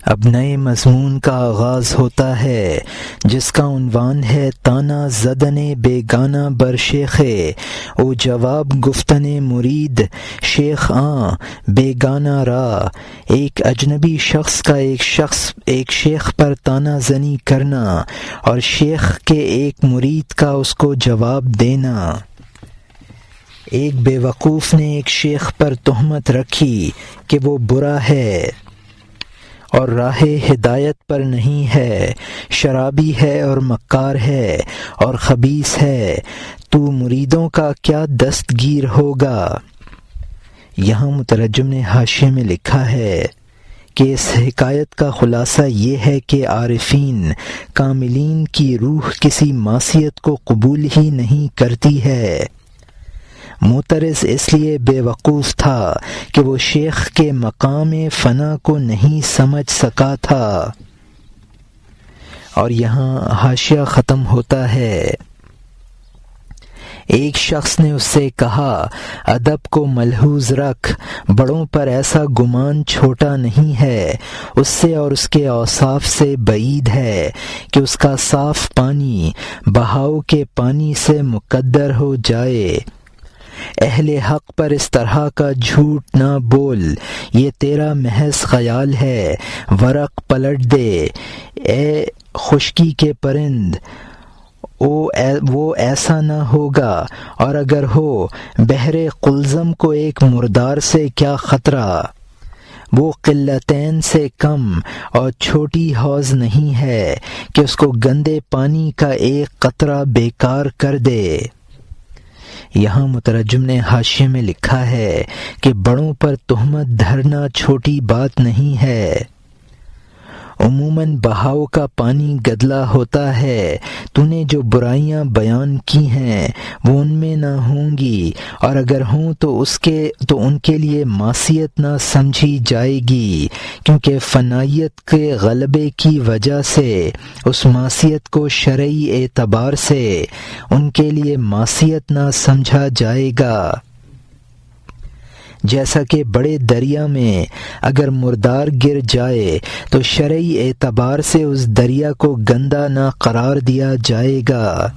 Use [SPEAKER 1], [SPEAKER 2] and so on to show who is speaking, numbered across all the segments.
[SPEAKER 1] اب نئے مضمون کا آغاز ہوتا ہے جس کا عنوان ہے تانا زدن بیگانہ بر شیخ او جواب گفتن مرید شیخ بیگانہ را۔ ایک اجنبی شخص کا ایک شیخ پر تانا زنی کرنا اور شیخ کے ایک مرید کا اس کو جواب دینا۔ ایک بے وقوف نے ایک شیخ پر تہمت رکھی کہ وہ برا ہے اور راہ ہدایت پر نہیں ہے، شرابی ہے اور مکار ہے اور خبیث ہے، تو مریدوں کا کیا دستگیر ہوگا؟ یہاں مترجم نے حاشیے میں لکھا ہے کہ اس حکایت کا خلاصہ یہ ہے کہ عارفین کاملین کی روح کسی معصیت کو قبول ہی نہیں کرتی ہے۔ معترض اس لیے بے وقوف تھا کہ وہ شیخ کے مقام فنا کو نہیں سمجھ سکا تھا۔ اور یہاں حاشیہ ختم ہوتا ہے۔ ایک شخص نے اس سے کہا، ادب کو ملحوظ رکھ، بڑوں پر ایسا گمان چھوٹا نہیں ہے، اس سے اور اس کے اوصاف سے بعید ہے کہ اس کا صاف پانی بہاؤ کے پانی سے مقدر ہو جائے۔ اہل حق پر اس طرح کا جھوٹ نہ بول، یہ تیرا محض خیال ہے، ورق پلٹ دے اے خشکی کے پرند، وہ ایسا نہ ہوگا، اور اگر ہو بحر قلزم کو ایک مردار سے کیا خطرہ، وہ قلتین سے کم اور چھوٹی حوض نہیں ہے کہ اس کو گندے پانی کا ایک قطرہ بیکار کر دے۔ یہاں مترجم نے حاشیے میں لکھا ہے کہ بڑوں پر تہمت دھرنا چھوٹی بات نہیں ہے۔ عموماً بہاؤ کا پانی گدلا ہوتا ہے، تو نے جو برائیاں بیان کی ہیں وہ ان میں نہ ہوں گی، اور اگر ہوں تو ان کے لیے معصیت نہ سمجھی جائے گی، کیونکہ فنائیت کے غلبے کی وجہ سے اس معصیت کو شرعی اعتبار سے ان کے لیے معصیت نہ سمجھا جائے گا۔ جیسا کہ بڑے دریا میں اگر مردار گر جائے تو شرعی اعتبار سے اس دریا کو گندا نہ قرار دیا جائے گا۔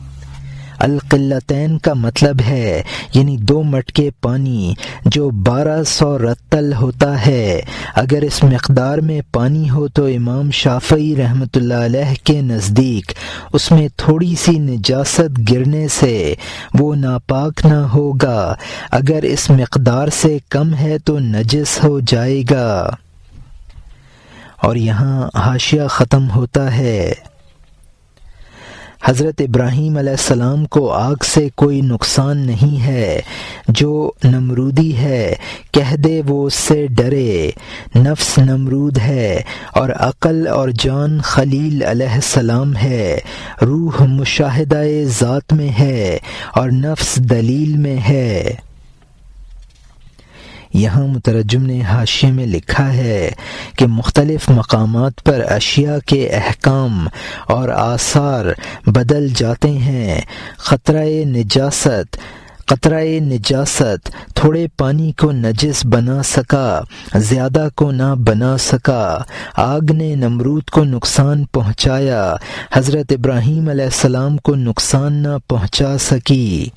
[SPEAKER 1] القلتین کا مطلب ہے یعنی 2 مٹکے پانی جو 1200 رتل ہوتا ہے۔ اگر اس مقدار میں پانی ہو تو امام شافعی رحمۃ اللہ علیہ کے نزدیک اس میں تھوڑی سی نجاست گرنے سے وہ ناپاک نہ ہوگا، اگر اس مقدار سے کم ہے تو نجس ہو جائے گا۔ اور یہاں حاشیہ ختم ہوتا ہے۔ حضرت ابراہیم علیہ السلام کو آگ سے کوئی نقصان نہیں ہے، جو نمرودی ہے کہہ دے وہ اس سے ڈرے۔ نفس نمرود ہے اور عقل اور جان خلیل علیہ السلام ہے، روح مشاہدہ ذات میں ہے اور نفس دلیل میں ہے۔ یہاں مترجم نے حاشیے میں لکھا ہے کہ مختلف مقامات پر اشیاء کے احکام اور آثار بدل جاتے ہیں۔ قطرہ نجاست تھوڑے پانی کو نجس بنا سکا، زیادہ کو نہ بنا سکا۔ آگ نے نمرود کو نقصان پہنچایا، حضرت ابراہیم علیہ السلام کو نقصان نہ پہنچا سکی۔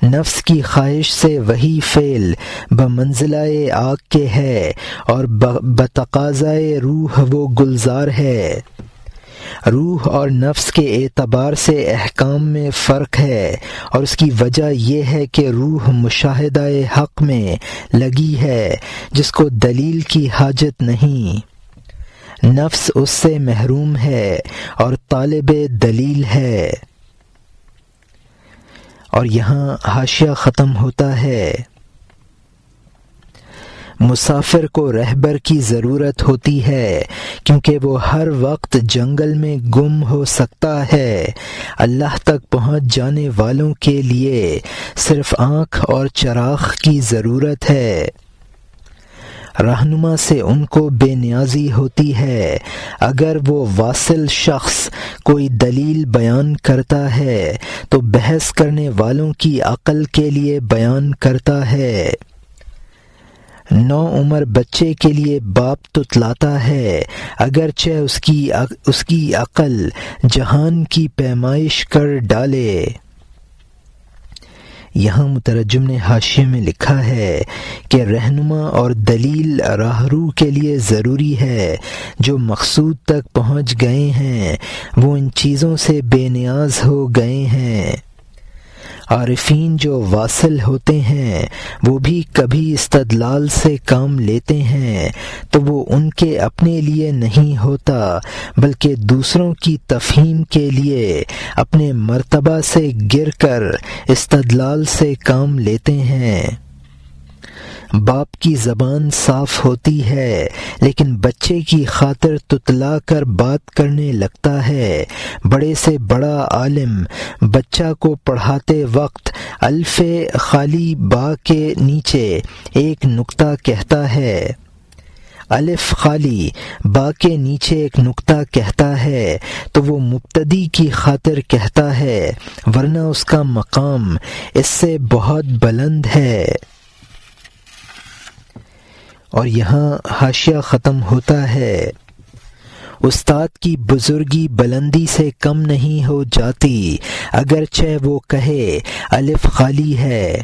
[SPEAKER 1] نفس کی خواہش سے وہی فعل بمنزلہ آگ کے ہے اور بتقاضائے روح وہ گلزار ہے۔ روح اور نفس کے اعتبار سے احکام میں فرق ہے، اور اس کی وجہ یہ ہے کہ روح مشاہدہ حق میں لگی ہے جس کو دلیل کی حاجت نہیں، نفس اس سے محروم ہے اور طالب دلیل ہے۔ اور یہاں حاشیہ ختم ہوتا ہے۔ مسافر کو رہبر کی ضرورت ہوتی ہے کیونکہ وہ ہر وقت جنگل میں گم ہو سکتا ہے۔ اللہ تک پہنچ جانے والوں کے لیے صرف آنکھ اور چراغ کی ضرورت ہے۔ رہنما سے ان کو بے نیازی ہوتی ہے۔ اگر وہ واصل شخص کوئی دلیل بیان کرتا ہے تو بحث کرنے والوں کی عقل کے لیے بیان کرتا ہے۔ نو عمر بچے کے لیے باپ تتلاتا ہے اگرچہ اس کی عقل جہان کی پیمائش کر ڈالے۔ یہاں مترجم نے حاشیے میں لکھا ہے کہ رہنما اور دلیل راہرو کے لیے ضروری ہے۔ جو مقصود تک پہنچ گئے ہیں وہ ان چیزوں سے بے نیاز ہو گئے ہیں۔ عارفین جو واصل ہوتے ہیں وہ بھی کبھی استدلال سے کام لیتے ہیں تو وہ ان کے اپنے لیے نہیں ہوتا بلکہ دوسروں کی تفہیم کے لیے اپنے مرتبہ سے گر کر استدلال سے کام لیتے ہیں۔ باپ کی زبان صاف ہوتی ہے لیکن بچے کی خاطر تتلا کر بات کرنے لگتا ہے۔ بڑے سے بڑا عالم بچہ کو پڑھاتے وقت الف خالی با کے نیچے ایک نقطہ کہتا ہے، الف خالی با کے نیچے ایک نقطہ کہتا ہے تو وہ مبتدی کی خاطر کہتا ہے، ورنہ اس کا مقام اس سے بہت بلند ہے۔ اور یہاں حاشیہ ختم ہوتا ہے۔ استاد کی بزرگی بلندی سے کم نہیں ہو جاتی اگرچہ وہ کہے الف خالی ہے۔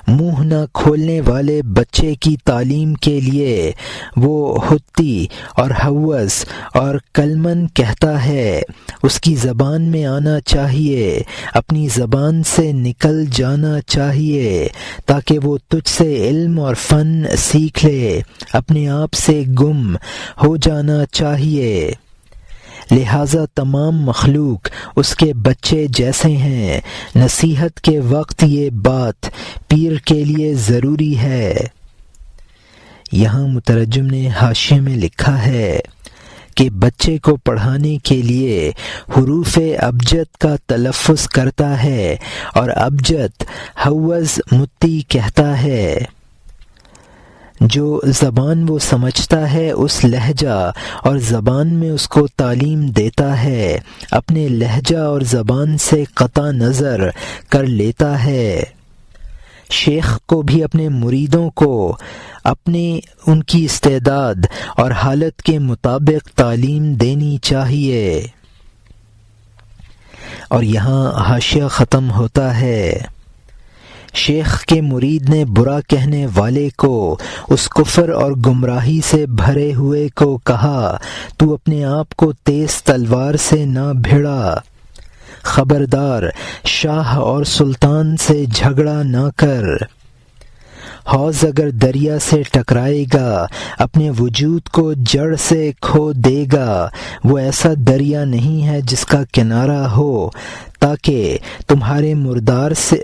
[SPEAKER 1] منہ نہ کھولنے والے بچے کی تعلیم کے لیے وہ حتی اور حوض اور کلمن کہتا ہے، اس کی زبان میں آنا چاہیے، اپنی زبان سے نکل جانا چاہیے تاکہ وہ تجھ سے علم اور فن سیکھ لے، اپنے آپ سے گم ہو جانا چاہیے۔ لہٰذا تمام مخلوق اس کے بچے جیسے ہیں۔ نصیحت کے وقت یہ بات پیر کے لیے ضروری ہے۔ یہاں مترجم نے حاشیے میں لکھا ہے کہ بچے کو پڑھانے کے لیے حروف ابجد کا تلفظ کرتا ہے اور ابجد حوض متی کہتا ہے۔ جو زبان وہ سمجھتا ہے اس لہجہ اور زبان میں اس کو تعلیم دیتا ہے، اپنے لہجہ اور زبان سے قطع نظر کر لیتا ہے۔ شیخ کو بھی اپنے مریدوں کو ان کی استعداد اور حالت کے مطابق تعلیم دینی چاہیے۔ اور یہاں حاشیہ ختم ہوتا ہے۔ شیخ کے مرید نے برا کہنے والے کو، اس کفر اور گمراہی سے بھرے ہوئے کو کہا، تو اپنے آپ کو تیز تلوار سے نہ بھیڑا، خبردار شاہ اور سلطان سے جھگڑا نہ کر۔ حوض اگر دریا سے ٹکرائے گا اپنے وجود کو جڑ سے کھو دے گا۔ وہ ایسا دریا نہیں ہے جس کا کنارہ ہو تاکہ تمہارے مردار سے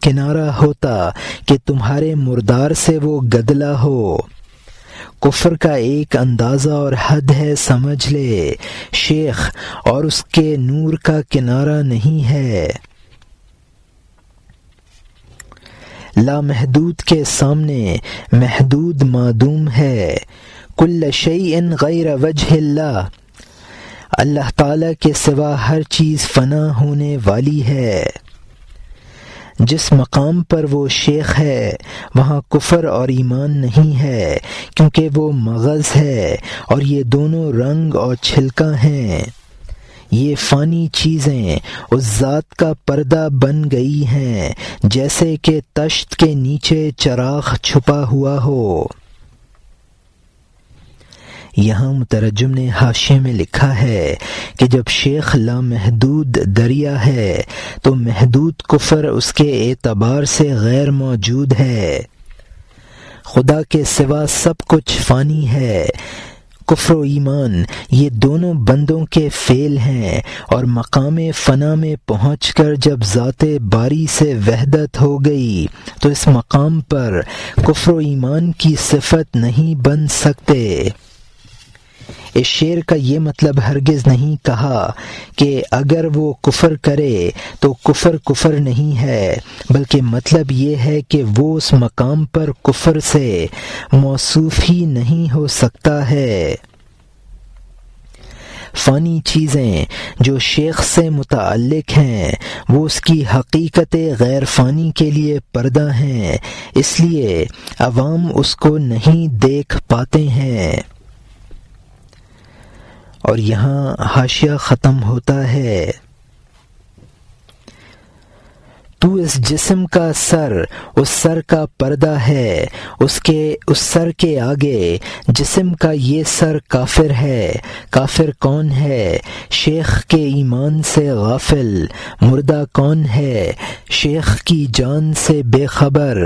[SPEAKER 1] کنارہ ہوتا کہ تمہارے مردار سے وہ گدلا ہو۔ کفر کا ایک اندازہ اور حد ہے، سمجھ لے، شیخ اور اس کے نور کا کنارہ نہیں ہے۔ لامحدود کے سامنے محدود معدوم ہے۔ کل شیء غیر وجہ اللہ، اللہ تعالیٰ کے سوا ہر چیز فنا ہونے والی ہے۔ جس مقام پر وہ شیخ ہے وہاں کفر اور ایمان نہیں ہے، کیونکہ وہ مغز ہے اور یہ دونوں رنگ اور چھلکا ہیں۔ یہ فانی چیزیں اس ذات کا پردہ بن گئی ہیں جیسے کہ تشت کے نیچے چراغ چھپا ہوا ہو۔ یہاں مترجم نے حاشیے میں لکھا ہے کہ جب شیخ لامحدود دریا ہے تو محدود کفر اس کے اعتبار سے غیر موجود ہے۔ خدا کے سوا سب کچھ فانی ہے۔ کفر و ایمان یہ دونوں بندوں کے فعل ہیں، اور مقام فنا میں پہنچ کر جب ذات باری سے وحدت ہو گئی تو اس مقام پر کفر و ایمان کی صفت نہیں بن سکتے۔ اس شعر کا یہ مطلب ہرگز نہیں کہا کہ اگر وہ کفر کرے تو کفر نہیں ہے، بلکہ مطلب یہ ہے کہ وہ اس مقام پر کفر سے موصوف ہی نہیں ہو سکتا ہے۔ فانی چیزیں جو شیخ سے متعلق ہیں وہ اس کی حقیقت غیر فانی کے لیے پردہ ہیں، اس لیے عوام اس کو نہیں دیکھ پاتے ہیں۔ اور یہاں حاشیہ ختم ہوتا ہے۔ تو اس جسم کا سر اس سر کا پردہ ہے، اس سر کے آگے جسم کا یہ سر کافر ہے۔ کافر کون ہے؟ شیخ کے ایمان سے غافل۔ مردہ کون ہے؟ شیخ کی جان سے بے خبر۔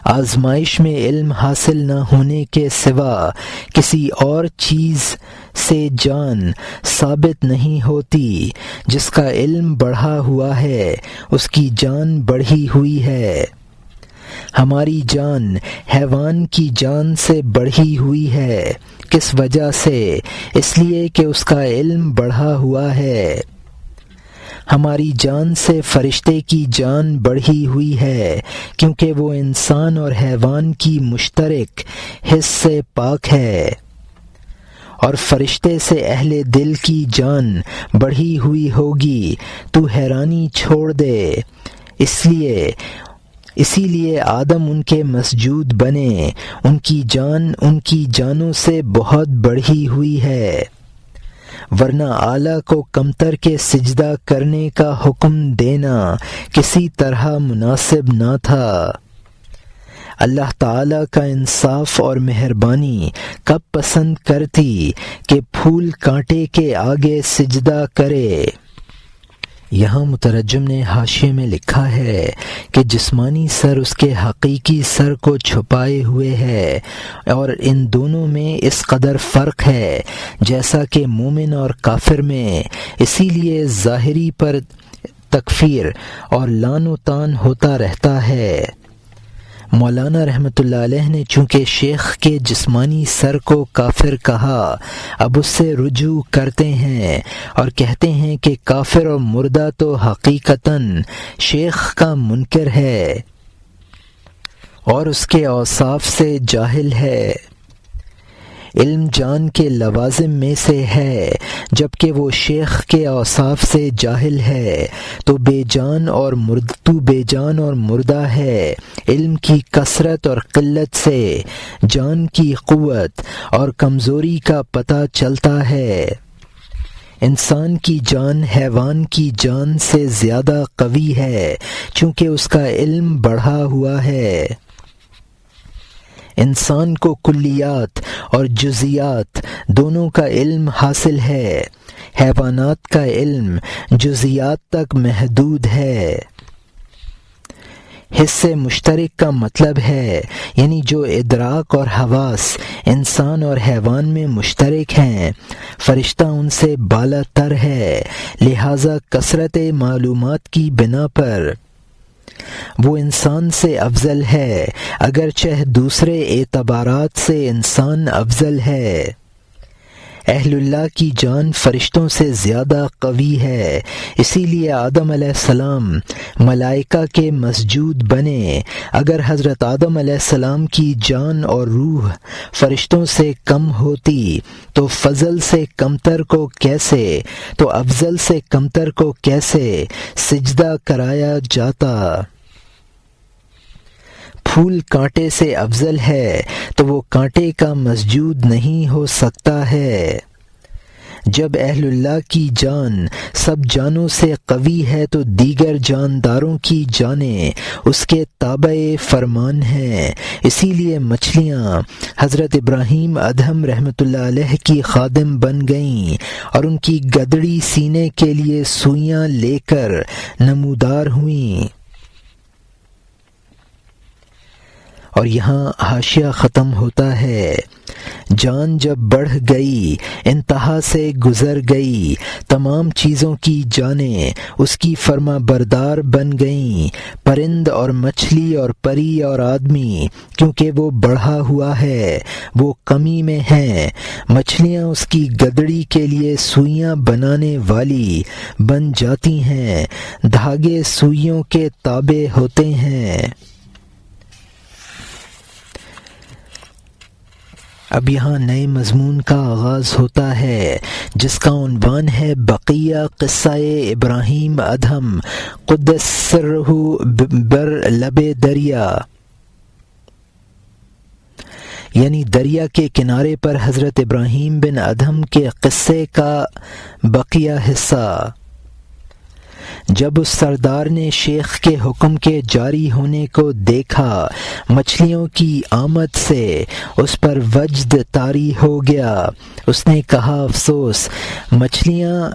[SPEAKER 1] آزمائش میں علم حاصل نہ ہونے کے سوا کسی اور چیز سے جان ثابت نہیں ہوتی۔ جس کا علم بڑھا ہوا ہے اس کی جان بڑھی ہوئی ہے۔ ہماری جان حیوان کی جان سے بڑھی ہوئی ہے۔ کس وجہ سے؟ اس لیے کہ اس کا علم بڑھا ہوا ہے۔ ہماری جان سے فرشتے کی جان بڑھی ہوئی ہے کیونکہ وہ انسان اور حیوان کی مشترک حص سے پاک ہے، اور فرشتے سے اہل دل کی جان بڑھی ہوئی ہوگی۔ تو حیرانی چھوڑ دے، اسی لیے آدم ان کے مسجود بنے، ان کی جان ان کی جانوں سے بہت بڑھی ہوئی ہے، ورنہ اعلیٰ کو کمتر کے سجدہ کرنے کا حکم دینا کسی طرح مناسب نہ تھا۔ اللہ تعالیٰ کا انصاف اور مہربانی کب پسند کرتی کہ پھول کانٹے کے آگے سجدہ کرے۔ یہاں مترجم نے حاشیے میں لکھا ہے کہ جسمانی سر اس کے حقیقی سر کو چھپائے ہوئے ہے، اور ان دونوں میں اس قدر فرق ہے جیسا کہ مومن اور کافر میں، اسی لیے ظاہری پر تکفیر اور لعن و طعن ہوتا رہتا ہے۔ مولانا رحمۃ اللہ علیہ نے چونکہ شیخ کے جسمانی سر کو کافر کہا، اب اس سے رجوع کرتے ہیں اور کہتے ہیں کہ کافر اور مردہ تو حقیقتاً شیخ کا منکر ہے اور اس کے اوصاف سے جاہل ہے۔ علم جان کے لوازم میں سے ہے، جبکہ وہ شیخ کے اوصاف سے جاہل ہے، تو بے جان اور مردہ ہے۔ علم کی کثرت اور قلت سے جان کی قوت اور کمزوری کا پتہ چلتا ہے۔ انسان کی جان حیوان کی جان سے زیادہ قوی ہے چونکہ اس کا علم بڑھا ہوا ہے۔ انسان کو کلیات اور جزیات دونوں کا علم حاصل ہے، حیوانات کا علم جزیات تک محدود ہے۔ حص مشترک کا مطلب ہے یعنی جو ادراک اور حواس انسان اور حیوان میں مشترک ہیں، فرشتہ ان سے بالا تر ہے، لہذا کثرت معلومات کی بنا پر وہ انسان سے افضل ہے، اگرچہ دوسرے اعتبارات سے انسان افضل ہے۔ اہل اللہ کی جان فرشتوں سے زیادہ قوی ہے، اسی لیے آدم علیہ السلام ملائکہ کے مسجود بنے۔ اگر حضرت آدم علیہ السلام کی جان اور روح فرشتوں سے کم ہوتی تو فضل سے کمتر کو کیسے سجدہ کرایا جاتا؟ پھول کانٹے سے افضل ہے تو وہ کانٹے کا مسجود نہیں ہو سکتا ہے۔ جب اہل اللہ کی جان سب جانوں سے قوی ہے تو دیگر جانداروں کی جانیں اس کے تابع فرمان ہیں۔ اسی لیے مچھلیاں حضرت ابراہیم ادہم رحمۃ اللہ علیہ کی خادم بن گئیں اور ان کی گدڑی سینے کے لیے سوئیاں لے کر نمودار ہوئیں۔ اور یہاں حاشیہ ختم ہوتا ہے۔ جان جب بڑھ گئی انتہا سے گزر گئی، تمام چیزوں کی جانیں اس کی فرما بردار بن گئیں، پرند اور مچھلی اور پری اور آدمی، کیونکہ وہ بڑھا ہوا ہے وہ کمی میں ہیں۔ مچھلیاں اس کی گدڑی کے لیے سوئیاں بنانے والی بن جاتی ہیں، دھاگے سوئیوں کے تابع ہوتے ہیں۔ اب یہاں نئے مضمون کا آغاز ہوتا ہے جس کا عنوان ہے بقیہ قصہ ابراہیم ادہم قدس سرہ بر لب دریا، یعنی دریا کے کنارے پر حضرت ابراہیم بن ادہم کے قصے کا بقیہ حصہ۔ جب اس سردار نے شیخ کے حکم کے جاری ہونے کو دیکھا، مچھلیوں کی آمد سے اس پر وجد طاری ہو گیا۔ اس نے کہا افسوس، مچھلیاں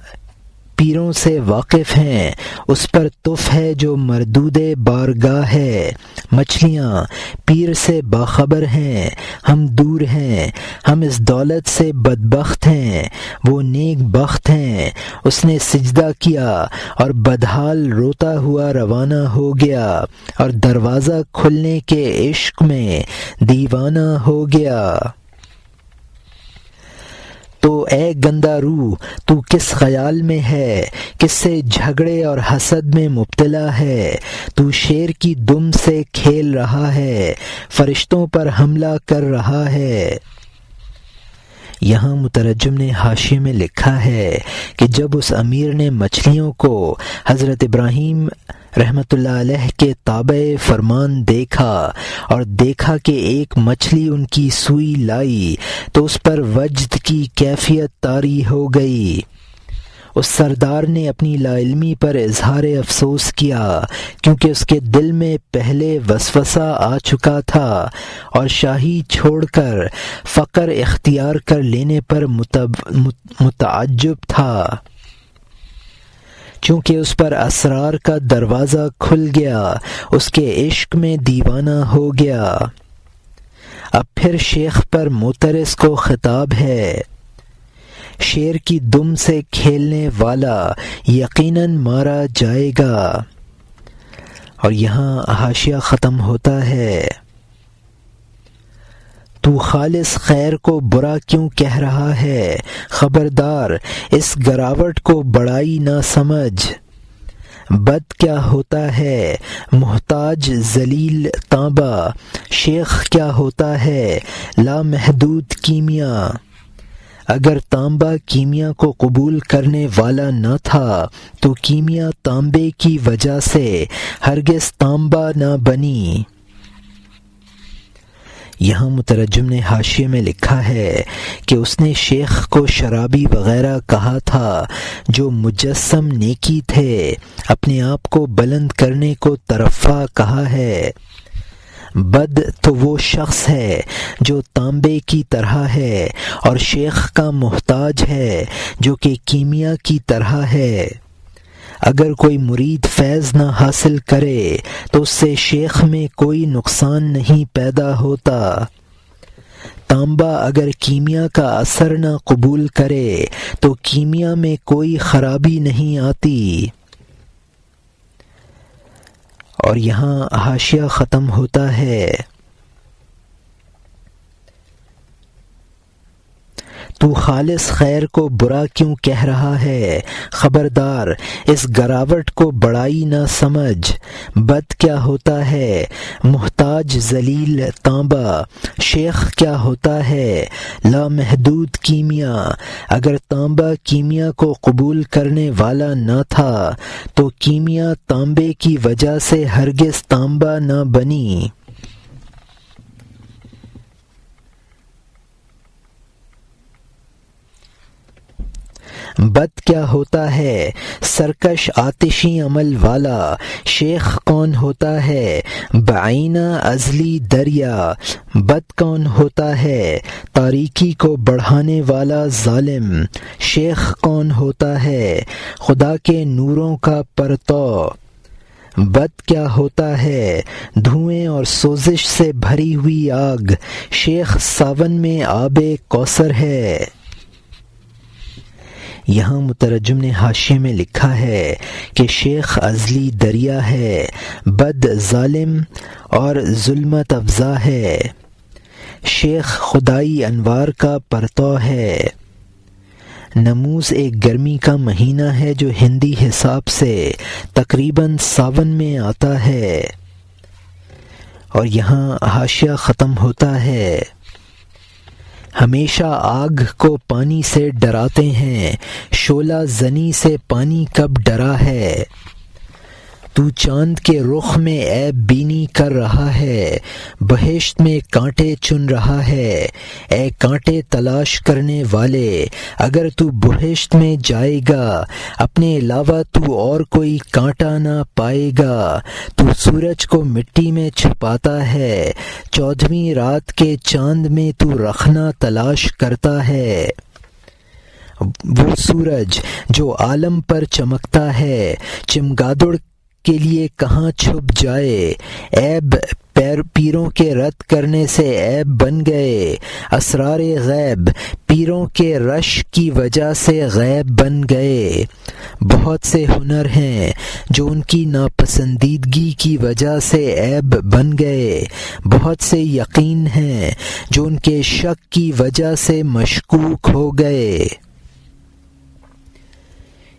[SPEAKER 1] پیروں سے واقف ہیں، اس پر تف ہے جو مردود بارگاہ ہے۔ مچھلیاں پیر سے باخبر ہیں، ہم دور ہیں، ہم اس دولت سے بدبخت ہیں، وہ نیک بخت ہیں۔ اس نے سجدہ کیا اور بدحال روتا ہوا روانہ ہو گیا اور دروازہ کھلنے کے عشق میں دیوانہ ہو گیا۔ تو اے گندا روح، تو کس خیال میں ہے، کس سے جھگڑے اور حسد میں مبتلا ہے؟ تو شیر کی دم سے کھیل رہا ہے، فرشتوں پر حملہ کر رہا ہے۔ یہاں مترجم نے حاشیے میں لکھا ہے کہ جب اس امیر نے مچھلیوں کو حضرت ابراہیم رحمۃ اللہ علیہ کے تابع فرمان دیکھا اور دیکھا کہ ایک مچھلی ان کی سوئی لائی تو اس پر وجد کی کیفیت طاری ہو گئی۔ اس سردار نے اپنی لا علمی پر اظہار افسوس کیا کیونکہ اس کے دل میں پہلے وسوسہ آ چکا تھا اور شاہی چھوڑ کر فقر اختیار کر لینے پر متعجب تھا۔ چونکہ اس پر اسرار کا دروازہ کھل گیا، اس کے عشق میں دیوانہ ہو گیا۔ اب پھر شیخ پر معترض کو خطاب ہے، شیر کی دم سے کھیلنے والا یقیناً مارا جائے گا۔ اور یہاں حاشیہ ختم ہوتا ہے، تو خالص خیر کو برا کیوں کہہ رہا ہے؟ خبردار، اس گراوٹ کو بڑائی نہ سمجھ۔ بد کیا ہوتا ہے؟ محتاج ذلیل تانبا۔ شیخ کیا ہوتا ہے؟ لامحدود کیمیا۔ اگر تانبا کیمیا کو قبول کرنے والا نہ تھا تو کیمیا تانبے کی وجہ سے ہرگز تانبا نہ بنی۔ یہاں مترجم نے حاشیے میں لکھا ہے کہ اس نے شیخ کو شرابی وغیرہ کہا تھا جو مجسم نیکی تھے، اپنے آپ کو بلند کرنے کو ترفع کہا ہے۔ بد تو وہ شخص ہے جو تانبے کی طرح ہے اور شیخ کا محتاج ہے جو کہ کیمیا کی طرح ہے۔ اگر کوئی مرید فیض نہ حاصل کرے تو اس سے شیخ میں کوئی نقصان نہیں پیدا ہوتا۔ تانبا اگر کیمیا کا اثر نہ قبول کرے تو کیمیا میں کوئی خرابی نہیں آتی۔ اور یہاں حاشیہ ختم ہوتا ہے، تو خالص خیر کو برا کیوں کہہ رہا ہے؟ خبردار، اس گراوٹ کو بڑائی نہ سمجھ۔ بد کیا ہوتا ہے؟ محتاج ذلیل تانبا۔ شیخ کیا ہوتا ہے؟ لامحدود کیمیا۔ اگر تانبا کیمیا کو قبول کرنے والا نہ تھا تو کیمیا تانبے کی وجہ سے ہرگز تانبا نہ بنی۔ بد کیا ہوتا ہے؟ سرکش آتشی عمل والا۔ شیخ کون ہوتا ہے؟ بعینہ ازلی دریا۔ بد کون ہوتا ہے؟ تاریکی کو بڑھانے والا ظالم۔ شیخ کون ہوتا ہے؟ خدا کے نوروں کا پرتو۔ بد کیا ہوتا ہے؟ دھوئیں اور سوزش سے بھری ہوئی آگ۔ شیخ ساون میں آب کوثر ہے۔ یہاں مترجم نے حاشیے میں لکھا ہے کہ شیخ ازلی دریا ہے، بد ظالم اور ظلمت افزا ہے۔ شیخ خدائی انوار کا پرتو ہے۔ نموز ایک گرمی کا مہینہ ہے جو ہندی حساب سے تقریباً ساون میں آتا ہے۔ اور یہاں حاشیہ ختم ہوتا ہے، ہمیشہ آگ کو پانی سے ڈراتے ہیں، شعلہ زنی سے پانی کب ڈرا ہے؟ تو چاند کے رخ میں عیب بینی کر رہا ہے، بہشت میں کانٹے چن رہا ہے۔ اے کانٹے تلاش کرنے والے، اگر تو بہشت میں جائے گا، اپنے علاوہ تو اور کوئی کانٹا نہ پائے گا۔ تو سورج کو مٹی میں چھپاتا ہے، 14ویں رات کے چاند میں تو رکھنا تلاش کرتا ہے۔ وہ سورج جو عالم پر چمکتا ہے، چمگادڑ کے لیے کہاں چھپ جائے؟ عیب پیروں کے رد کرنے سے عیب بن گئے، اسرار غیب پیروں کے رش کی وجہ سے غیب بن گئے۔ بہت سے ہنر ہیں جو ان کی ناپسندیدگی کی وجہ سے عیب بن گئے، بہت سے یقین ہیں جو ان کے شک کی وجہ سے مشکوک ہو گئے۔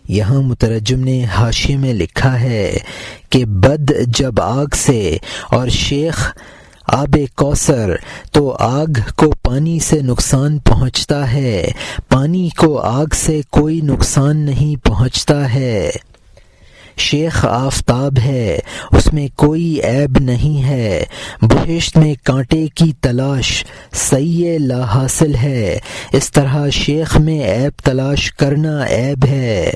[SPEAKER 1] یہاں مترجم نے حاشیے میں لکھا ہے کہ بد جب آگ سے اور شیخ آب کوثر، تو آگ کو پانی سے نقصان پہنچتا ہے، پانی کو آگ سے کوئی نقصان نہیں پہنچتا ہے۔ شیخ آفتاب ہے، اس میں کوئی عیب نہیں ہے۔ بہشت میں کانٹے کی تلاش صحیح لا حاصل ہے، اس طرح شیخ میں عیب تلاش کرنا عیب ہے۔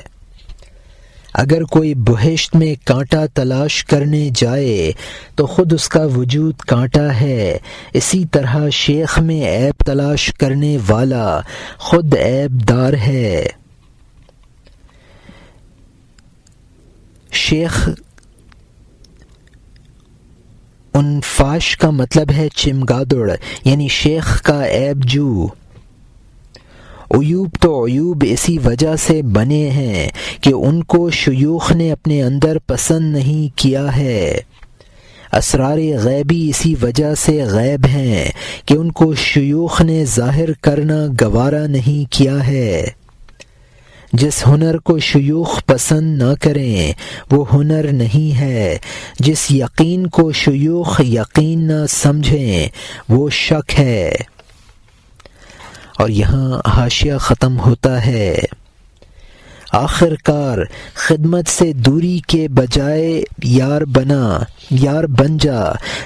[SPEAKER 1] اگر کوئی بہشت میں کانٹا تلاش کرنے جائے تو خود اس کا وجود کانٹا ہے، اسی طرح شیخ میں عیب تلاش کرنے والا خود عیب دار ہے۔ شیخ انفاش کا مطلب ہے چمگادڑ، یعنی شیخ کا عیب جو۔ عیوب تو عیوب اسی وجہ سے بنے ہیں کہ ان کو شیوخ نے اپنے اندر پسند نہیں کیا ہے۔ اسرار غیبی اسی وجہ سے غیب ہیں کہ ان کو شیوخ نے ظاہر کرنا گوارا نہیں کیا ہے۔ جس ہنر کو شیوخ پسند نہ کریں وہ ہنر نہیں ہے، جس یقین کو شیوخ یقین نہ سمجھیں وہ شک ہے۔ اور یہاں حاشیہ ختم ہوتا ہے۔ آخر کار خدمت سے دوری کے بجائے یار بن جا،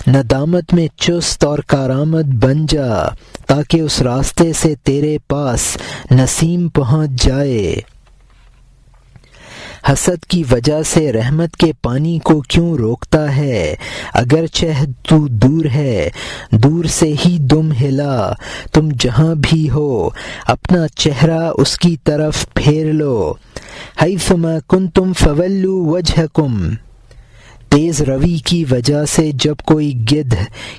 [SPEAKER 1] ندامت میں چست اور کارآمد بن جا، تاکہ اس راستے سے تیرے پاس نسیم پہنچ جائے۔ حسد کی وجہ سے رحمت کے پانی کو کیوں روکتا ہے؟ اگرچہ تو دور ہے، دور سے ہی دم ہلا، تم جہاں بھی ہو اپنا چہرہ اس کی طرف پھیر لو۔ حیثما کنتم فولوا وجہکم۔ تیز روی کی وجہ سے جب کوئی گدھ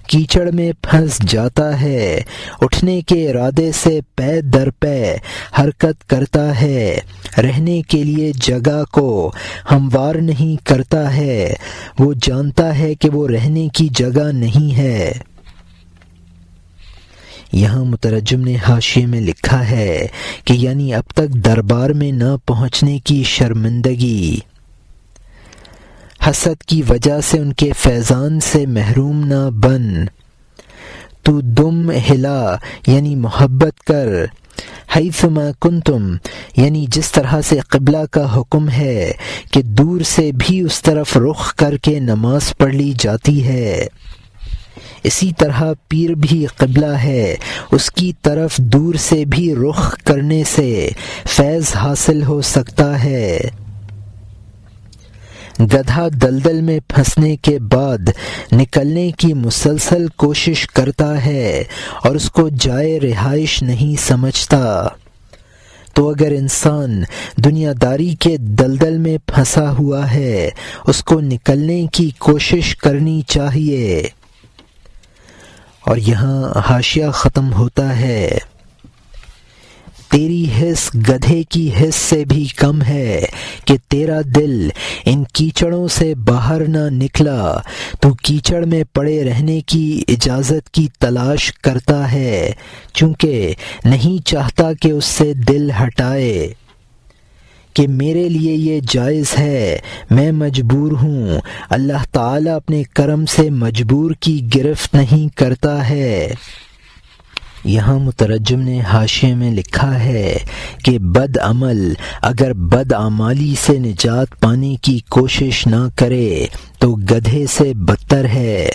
[SPEAKER 1] کیچڑ میں پھنس جاتا ہے، اٹھنے کے ارادے سے پے در پے حرکت کرتا ہے، رہنے کے لیے جگہ کو ہموار نہیں کرتا ہے، وہ جانتا ہے کہ وہ رہنے کی جگہ نہیں ہے۔ یہاں مترجم نے حاشیے میں لکھا ہے کہ یعنی اب تک دربار میں نہ پہنچنے کی شرمندگی، حسد کی وجہ سے ان کے فیضان سے محروم نہ بن، تو دم ہلا یعنی محبت کر، حیثما کنتم یعنی جس طرح سے قبلہ کا حکم ہے کہ دور سے بھی اس طرف رخ کر کے نماز پڑھ لی جاتی ہے، اسی طرح پیر بھی قبلہ ہے، اس کی طرف دور سے بھی رخ کرنے سے فیض حاصل ہو سکتا ہے۔ گدھا دلدل میں پھنسنے کے بعد نکلنے کی مسلسل کوشش کرتا ہے اور اس کو جائے رہائش نہیں سمجھتا، تو اگر انسان دنیا داری کے دلدل میں پھنسا ہوا ہے اس کو نکلنے کی کوشش کرنی چاہیے۔ اور یہاں حاشیہ ختم ہوتا ہے۔ تیری حس گدھے کی حس سے بھی کم ہے کہ تیرا دل ان کیچڑوں سے باہر نہ نکلا، تو کیچڑ میں پڑے رہنے کی اجازت کی تلاش کرتا ہے، چونکہ نہیں چاہتا کہ اس سے دل ہٹائے، کہ میرے لیے یہ جائز ہے، میں مجبور ہوں۔ اللہ تعالیٰ اپنے کرم سے مجبور کی گرفت نہیں کرتا ہے۔ یہاں مترجم نے حاشیے میں لکھا ہے کہ بد عمل اگر بد عمالی سے نجات پانے کی کوشش نہ کرے تو گدھے سے بدتر ہے۔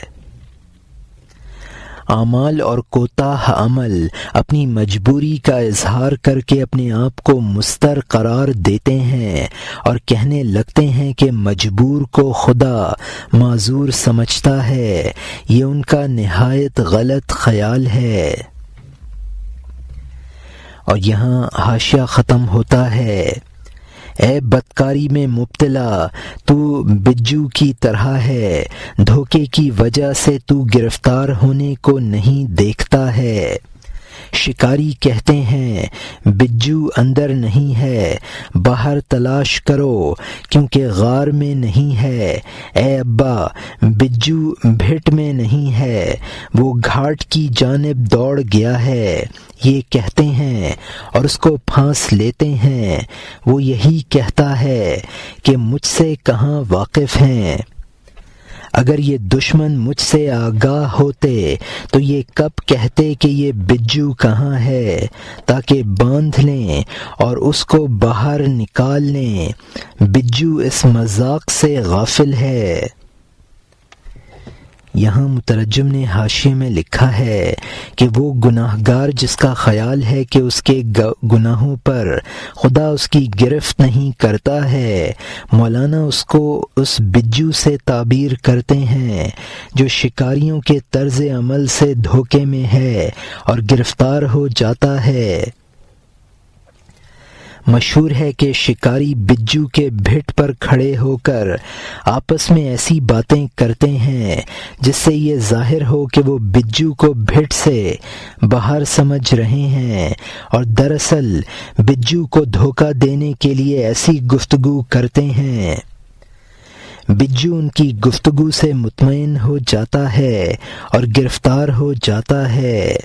[SPEAKER 1] اعمال اور کوتاہ عمل اپنی مجبوری کا اظہار کر کے اپنے آپ کو مستر قرار دیتے ہیں اور کہنے لگتے ہیں کہ مجبور کو خدا معذور سمجھتا ہے۔ یہ ان کا نہایت غلط خیال ہے۔ اور یہاں حاشیہ ختم ہوتا ہے، اے بدکاری میں مبتلا تو بجو کی طرح ہے، دھوکے کی وجہ سے تو گرفتار ہونے کو نہیں دیکھتا ہے۔ شکاری کہتے ہیں بجو اندر نہیں ہے، باہر تلاش کرو کیونکہ غار میں نہیں ہے۔ اے ابا بجو بھٹ میں نہیں ہے، وہ گھاٹ کی جانب دوڑ گیا ہے۔ یہ کہتے ہیں اور اس کو پھانس لیتے ہیں۔ وہ یہی کہتا ہے کہ مجھ سے کہاں واقف ہیں۔ اگر یہ دشمن مجھ سے آگاہ ہوتے تو یہ کب کہتے کہ یہ بجو کہاں ہے، تاکہ باندھ لیں اور اس کو باہر نکال لیں۔ بجو اس مذاق سے غافل ہے۔ یہاں مترجم نے حاشیے میں لکھا ہے کہ وہ گناہ گار جس کا خیال ہے کہ اس کے گناہوں پر خدا اس کی گرفت نہیں کرتا ہے، مولانا اس کو اس بجو سے تعبیر کرتے ہیں جو شکاریوں کے طرز عمل سے دھوکے میں ہے اور گرفتار ہو جاتا ہے۔ مشہور ہے کہ شکاری بجو کے بھٹ پر کھڑے ہو کر آپس میں ایسی باتیں کرتے ہیں جس سے یہ ظاہر ہو کہ وہ بجو کو بھٹ سے باہر سمجھ رہے ہیں اور دراصل بجو کو دھوکہ دینے کے لیے ایسی گفتگو کرتے ہیں۔ بجو ان کی گفتگو سے مطمئن ہو جاتا ہے اور گرفتار ہو جاتا ہے۔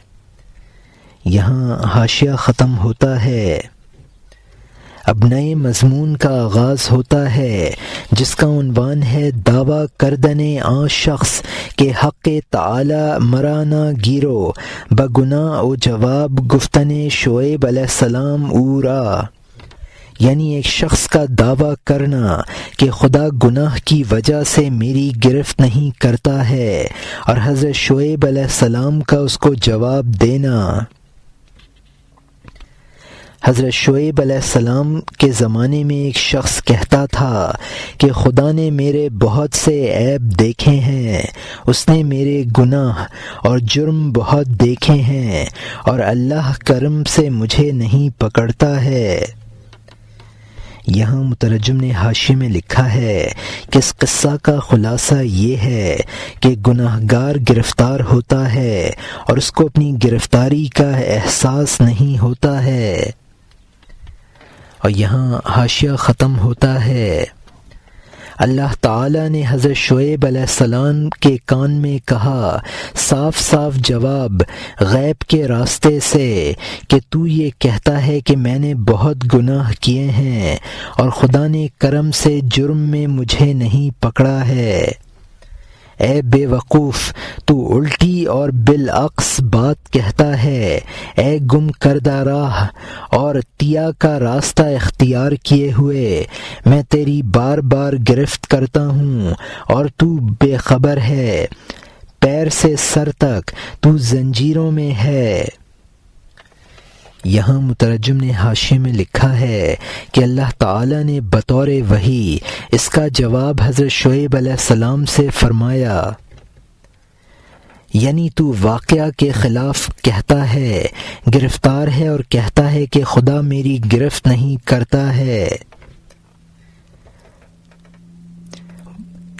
[SPEAKER 1] یہاں حاشیہ ختم ہوتا ہے۔ اب نئے مضمون کا آغاز ہوتا ہے جس کا عنوان ہے دعویٰ کردن آن شخص کے حق تعالی مرانا گیرو بگناہ و جواب گفتن شعیب علیہ السلام اورا، یعنی ایک شخص کا دعویٰ کرنا کہ خدا گناہ کی وجہ سے میری گرفت نہیں کرتا ہے اور حضرت شعیب علیہ السلام کا اس کو جواب دینا۔ حضرت شعیب علیہ السلام کے زمانے میں ایک شخص کہتا تھا کہ خدا نے میرے بہت سے عیب دیکھے ہیں، اس نے میرے گناہ اور جرم بہت دیکھے ہیں اور اللہ کرم سے مجھے نہیں پکڑتا ہے۔ یہاں مترجم نے حاشیے میں لکھا ہے کہ اس قصہ کا خلاصہ یہ ہے کہ گناہ گار گرفتار ہوتا ہے اور اس کو اپنی گرفتاری کا احساس نہیں ہوتا ہے۔ اور یہاں حاشیہ ختم ہوتا ہے۔ اللہ تعالیٰ نے حضرت شعیب علیہ السلام کے کان میں کہا صاف صاف جواب غیب کے راستے سے کہ تو یہ کہتا ہے کہ میں نے بہت گناہ کیے ہیں اور خدا نے کرم سے جرم میں مجھے نہیں پکڑا ہے۔ اے بے وقوف تو الٹی اور بالعکس بات کہتا ہے۔ اے گم کردہ راہ اور تیا کا راستہ اختیار کیے ہوئے، میں تیری بار بار گرفت کرتا ہوں اور تو بے خبر ہے، پیر سے سر تک تو زنجیروں میں ہے۔ یہاں مترجم نے حاشیے میں لکھا ہے کہ اللہ تعالیٰ نے بطور وحی اس کا جواب حضرت شعیب علیہ السلام سے فرمایا، یعنی تو واقعہ کے خلاف کہتا ہے، گرفتار ہے اور کہتا ہے کہ خدا میری گرفت نہیں کرتا ہے۔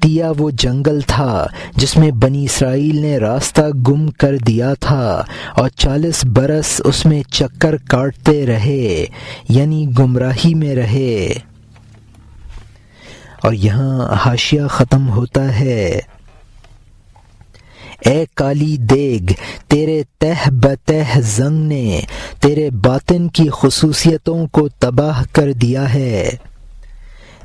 [SPEAKER 1] تیا وہ جنگل تھا جس میں بنی اسرائیل نے راستہ گم کر دیا تھا اور 40 برس اس میں چکر کاٹتے رہے، یعنی گمراہی میں رہے۔ اور یہاں حاشیہ ختم ہوتا ہے۔ اے کالی دیگ تیرے تہ بتہ زنگ نے تیرے باطن کی خصوصیتوں کو تباہ کر دیا ہے۔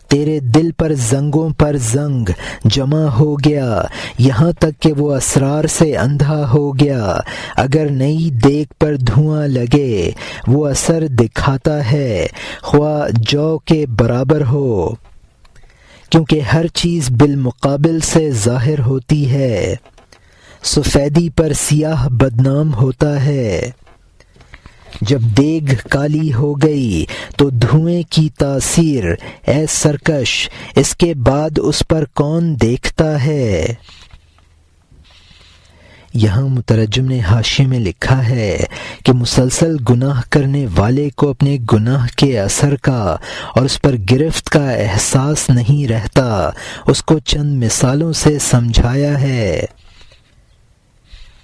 [SPEAKER 1] تیرے دل پر زنگوں پر زنگ جمع ہو گیا، یہاں تک کہ وہ اسرار سے اندھا ہو گیا۔ اگر نئی دیگ پر دھواں لگے وہ اثر دکھاتا ہے، خواہ جو کے برابر ہو، کیونکہ ہر چیز بالمقابل سے ظاہر ہوتی ہے۔ سفیدی پر سیاہ بدنام ہوتا ہے۔ جب دیگ کالی ہو گئی تو دھوئیں کی تاثیر، اے سرکش اس کے بعد اس پر کون دیکھتا ہے؟ یہاں مترجم نے حاشیے میں لکھا ہے کہ مسلسل گناہ کرنے والے کو اپنے گناہ کے اثر کا اور اس پر گرفت کا احساس نہیں رہتا۔ اس کو چند مثالوں سے سمجھایا ہے۔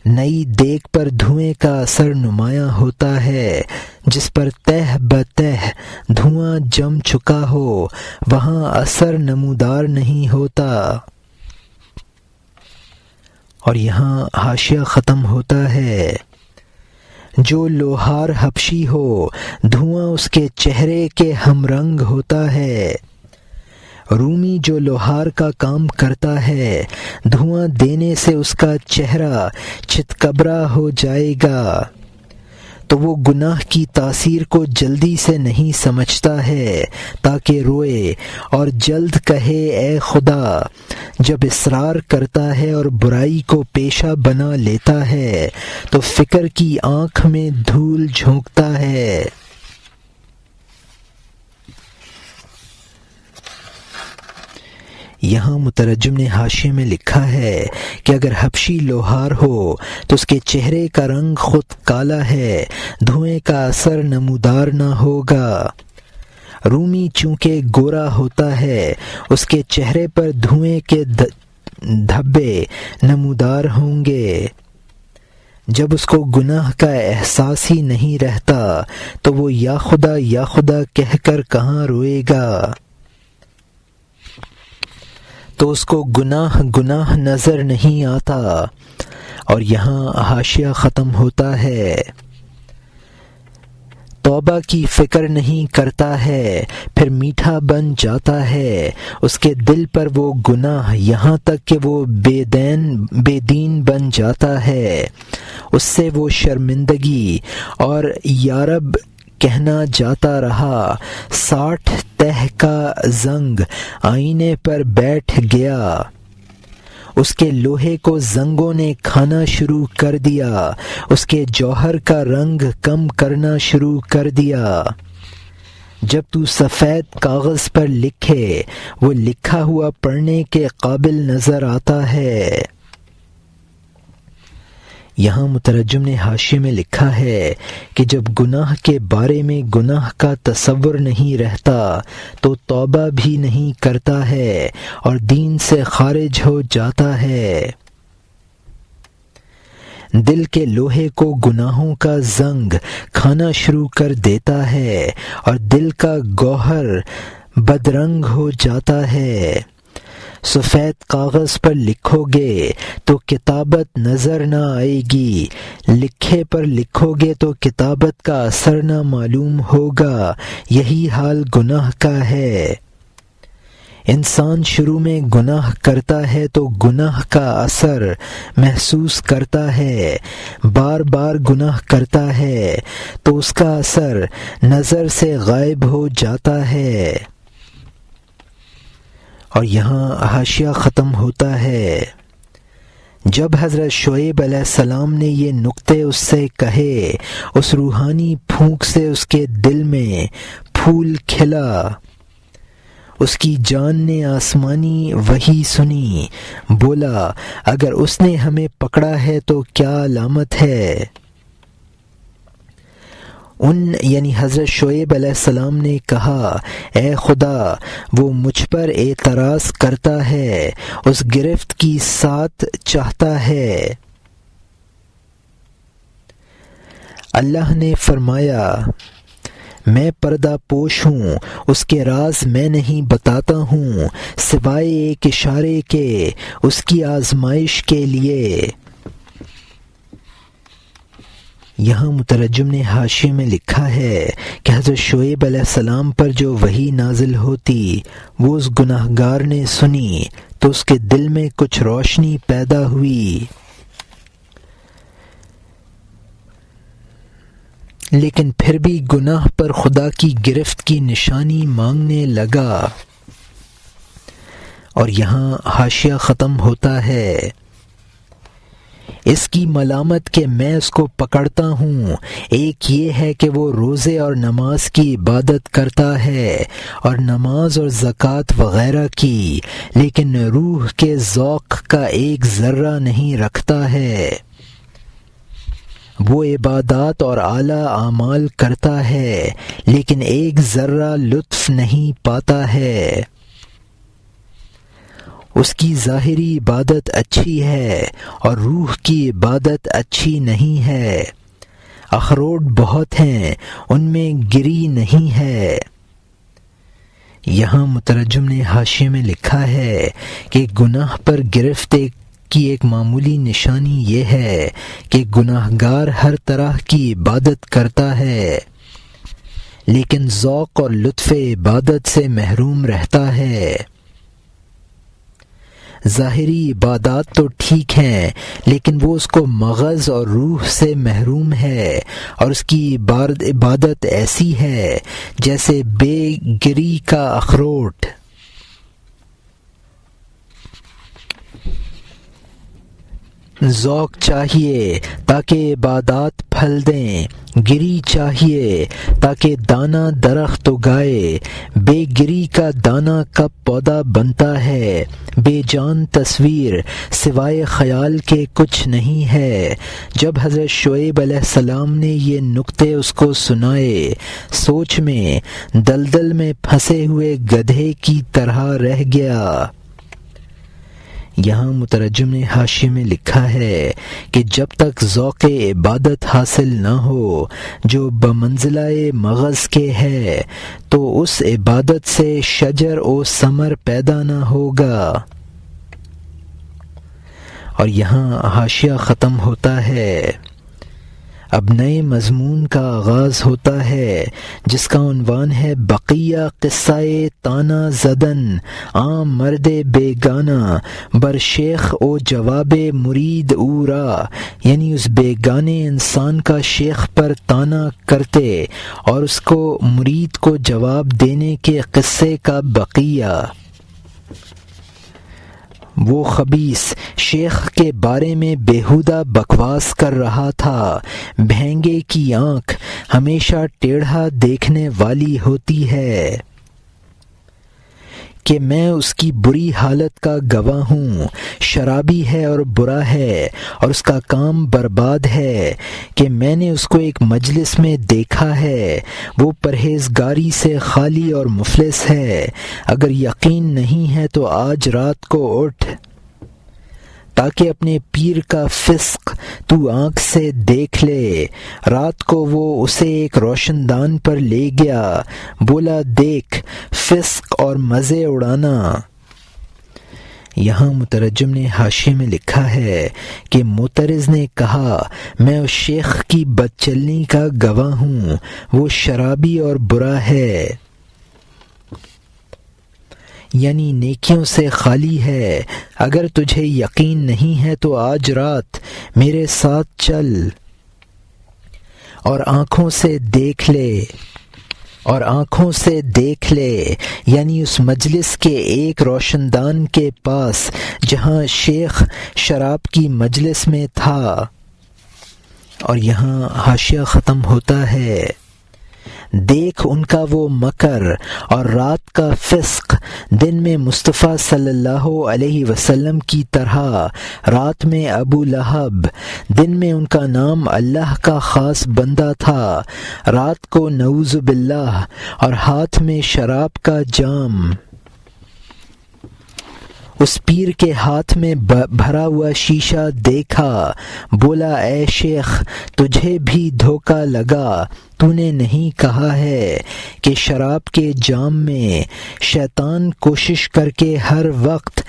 [SPEAKER 1] نئی دیگ پر دھوئیں کا اثر نمایاں ہوتا ہے، جس پر تہ بتہ دھواں جم چکا ہو وہاں اثر نمودار نہیں ہوتا۔ اور یہاں حاشیہ ختم ہوتا ہے۔ جو لوہار حبشی ہو دھواں اس کے چہرے کے ہم رنگ ہوتا ہے۔ رومی جو لوہار کا کام کرتا ہے دھواں دینے سے اس کا چہرہ چتکبرا ہو جائے گا، تو وہ گناہ کی تاثیر کو جلدی سے نہیں سمجھتا ہے تاکہ روئے اور جلد کہے اے خدا۔ جب اصرار کرتا ہے اور برائی کو پیشہ بنا لیتا ہے تو فکر کی آنکھ میں دھول جھونکتا ہے۔ یہاں مترجم نے حاشیے میں لکھا ہے کہ اگر حبشی لوہار ہو تو اس کے چہرے کا رنگ خود کالا ہے، دھوئیں کا اثر نمودار نہ ہوگا۔ رومی چونکہ گورا ہوتا ہے اس کے چہرے پر دھوئیں کے دھبے نمودار ہوں گے۔ جب اس کو گناہ کا احساس ہی نہیں رہتا تو وہ یا خدا کہہ کر کہاں روئے گا؟ تو اس کو گناہ نظر نہیں آتا۔ اور یہاں حاشیہ ختم ہوتا ہے۔ توبہ کی فکر نہیں کرتا ہے، پھر میٹھا بن جاتا ہے اس کے دل پر وہ گناہ، یہاں تک کہ وہ بے دین بن جاتا ہے۔ اس سے وہ شرمندگی اور یارب کہنا جاتا رہا۔ 60 تہ کا زنگ آئینے پر بیٹھ گیا، اس کے لوہے کو زنگوں نے کھانا شروع کر دیا، اس کے جوہر کا رنگ کم کرنا شروع کر دیا۔ جب تو سفید کاغذ پر لکھے وہ لکھا ہوا پڑھنے کے قابل نظر آتا ہے۔ یہاں مترجم نے حاشیے میں لکھا ہے کہ جب گناہ کے بارے میں گناہ کا تصور نہیں رہتا تو توبہ بھی نہیں کرتا ہے اور دین سے خارج ہو جاتا ہے۔ دل کے لوہے کو گناہوں کا زنگ کھانا شروع کر دیتا ہے اور دل کا گوہر بدرنگ ہو جاتا ہے۔ سفید کاغذ پر لکھو گے تو کتابت نظر نہ آئے گی، لکھے پر لکھو گے تو کتابت کا اثر نہ معلوم ہوگا۔ یہی حال گناہ کا ہے۔ انسان شروع میں گناہ کرتا ہے تو گناہ کا اثر محسوس کرتا ہے، بار بار گناہ کرتا ہے تو اس کا اثر نظر سے غائب ہو جاتا ہے۔ اور یہاں حاشیہ ختم ہوتا ہے۔ جب حضرت شعیب علیہ السلام نے یہ نکتے اس سے کہے، اس روحانی پھونک سے اس کے دل میں پھول کھلا، اس کی جان نے آسمانی وحی سنی، بولا اگر اس نے ہمیں پکڑا ہے تو کیا علامت ہے؟ یعنی حضرت شعیب علیہ السلام نے کہا اے خدا، وہ مجھ پر اعتراض کرتا ہے، اس گرفت کی ساتھ چاہتا ہے۔ اللہ نے فرمایا میں پردہ پوش ہوں، اس کے راز میں نہیں بتاتا ہوں سوائے ایک اشارے کے، اس کی آزمائش کے لیے۔ یہاں مترجم نے حاشیے میں لکھا ہے کہ حضرت شعیب علیہ السلام پر جو وحی نازل ہوتی وہ اس گناہ گار نے سنی تو اس کے دل میں کچھ روشنی پیدا ہوئی، لیکن پھر بھی گناہ پر خدا کی گرفت کی نشانی مانگنے لگا۔ اور یہاں حاشیہ ختم ہوتا ہے، اس کی ملامت کہ میں اس کو پکڑتا ہوں ایک یہ ہے کہ وہ روزے اور نماز کی عبادت کرتا ہے اور نماز اور زکوٰۃ وغیرہ کی، لیکن روح کے ذوق کا ایک ذرہ نہیں رکھتا ہے۔ وہ عبادات اور اعلیٰ اعمال کرتا ہے لیکن ایک ذرہ لطف نہیں پاتا ہے۔ اس کی ظاہری عبادت اچھی ہے اور روح کی عبادت اچھی نہیں ہے۔ اخروٹ بہت ہیں، ان میں گری نہیں ہے۔ یہاں مترجم نے حاشیے میں لکھا ہے کہ گناہ پر گرفت کی ایک معمولی نشانی یہ ہے کہ گناہ گار ہر طرح کی عبادت کرتا ہے لیکن ذوق اور لطف عبادت سے محروم رہتا ہے۔ ظاہری عبادات تو ٹھیک ہیں لیکن وہ اس کو مغز اور روح سے محروم ہے، اور اس کی عبادت ایسی ہے جیسے بے گری کا اخروٹ۔ ذوق چاہیے تاکہ عبادات پھل دیں، گری چاہیے تاکہ دانہ درخت اگائے۔ بے گری کا دانہ کب پودا بنتا ہے؟ بے جان تصویر سوائے خیال کے کچھ نہیں ہے۔ جب حضرت شعیب علیہ السلام نے یہ نکتے اس کو سنائے، سوچ میں دلدل میں پھنسے ہوئے گدھے کی طرح رہ گیا۔ یہاں مترجم نے حاشیے میں لکھا ہے کہ جب تک ذوق عبادت حاصل نہ ہو جو بمنزلہ مغز کے ہے تو اس عبادت سے شجر و ثمر پیدا نہ ہوگا۔ اور یہاں حاشیہ ختم ہوتا ہے۔ اب نئے مضمون کا آغاز ہوتا ہے جس کا عنوان ہے بقیہ قصہ تانا زدن عام مرد بیگانہ بر شیخ او جواب مرید او را، یعنی اس بیگانے انسان کا شیخ پر تانا کرتے اور اس کو مرید کو جواب دینے کے قصے کا بقیہ۔ وہ خبیث شیخ کے بارے میں بیہودہ بکواس کر رہا تھا۔ بھینگے کی آنکھ ہمیشہ ٹیڑھا دیکھنے والی ہوتی ہے کہ میں اس کی بری حالت کا گواہ ہوں۔ شرابی ہے اور برا ہے اور اس کا کام برباد ہے کہ میں نے اس کو ایک مجلس میں دیکھا ہے۔ وہ پرہیزگاری سے خالی اور مفلس ہے۔ اگر یقین نہیں ہے تو آج رات کو اٹھ تاکہ اپنے پیر کا فسق تو آنکھ سے دیکھ لے۔ رات کو وہ اسے ایک روشن دان پر لے گیا، بولا دیکھ فسق اور مزے اڑانا۔ یہاں مترجم نے حاشیے میں لکھا ہے کہ معترض نے کہا میں اس شیخ کی بدچلنی کا گواہ ہوں، وہ شرابی اور برا ہے، یعنی نیکیوں سے خالی ہے۔ اگر تجھے یقین نہیں ہے تو آج رات میرے ساتھ چل اور آنکھوں سے دیکھ لے، یعنی اس مجلس کے ایک روشن دان کے پاس جہاں شیخ شراب کی مجلس میں تھا۔ اور یہاں حاشیہ ختم ہوتا ہے۔ دیکھ ان کا وہ مکر اور رات کا فسق، دن میں مصطفیٰ صلی اللہ علیہ وسلم کی طرح، رات میں ابو لہب، دن میں ان کا نام اللہ کا خاص بندہ تھا، رات کو نعوذ باللہ، اور ہاتھ میں شراب کا جام۔ اس پیر کے ہاتھ میں بھرا ہوا شیشہ دیکھا، بولا اے شیخ تجھے بھی دھوکہ لگا، تو نے نہیں کہا ہے کہ شراب کے جام میں شیطان کوشش کر کے ہر وقت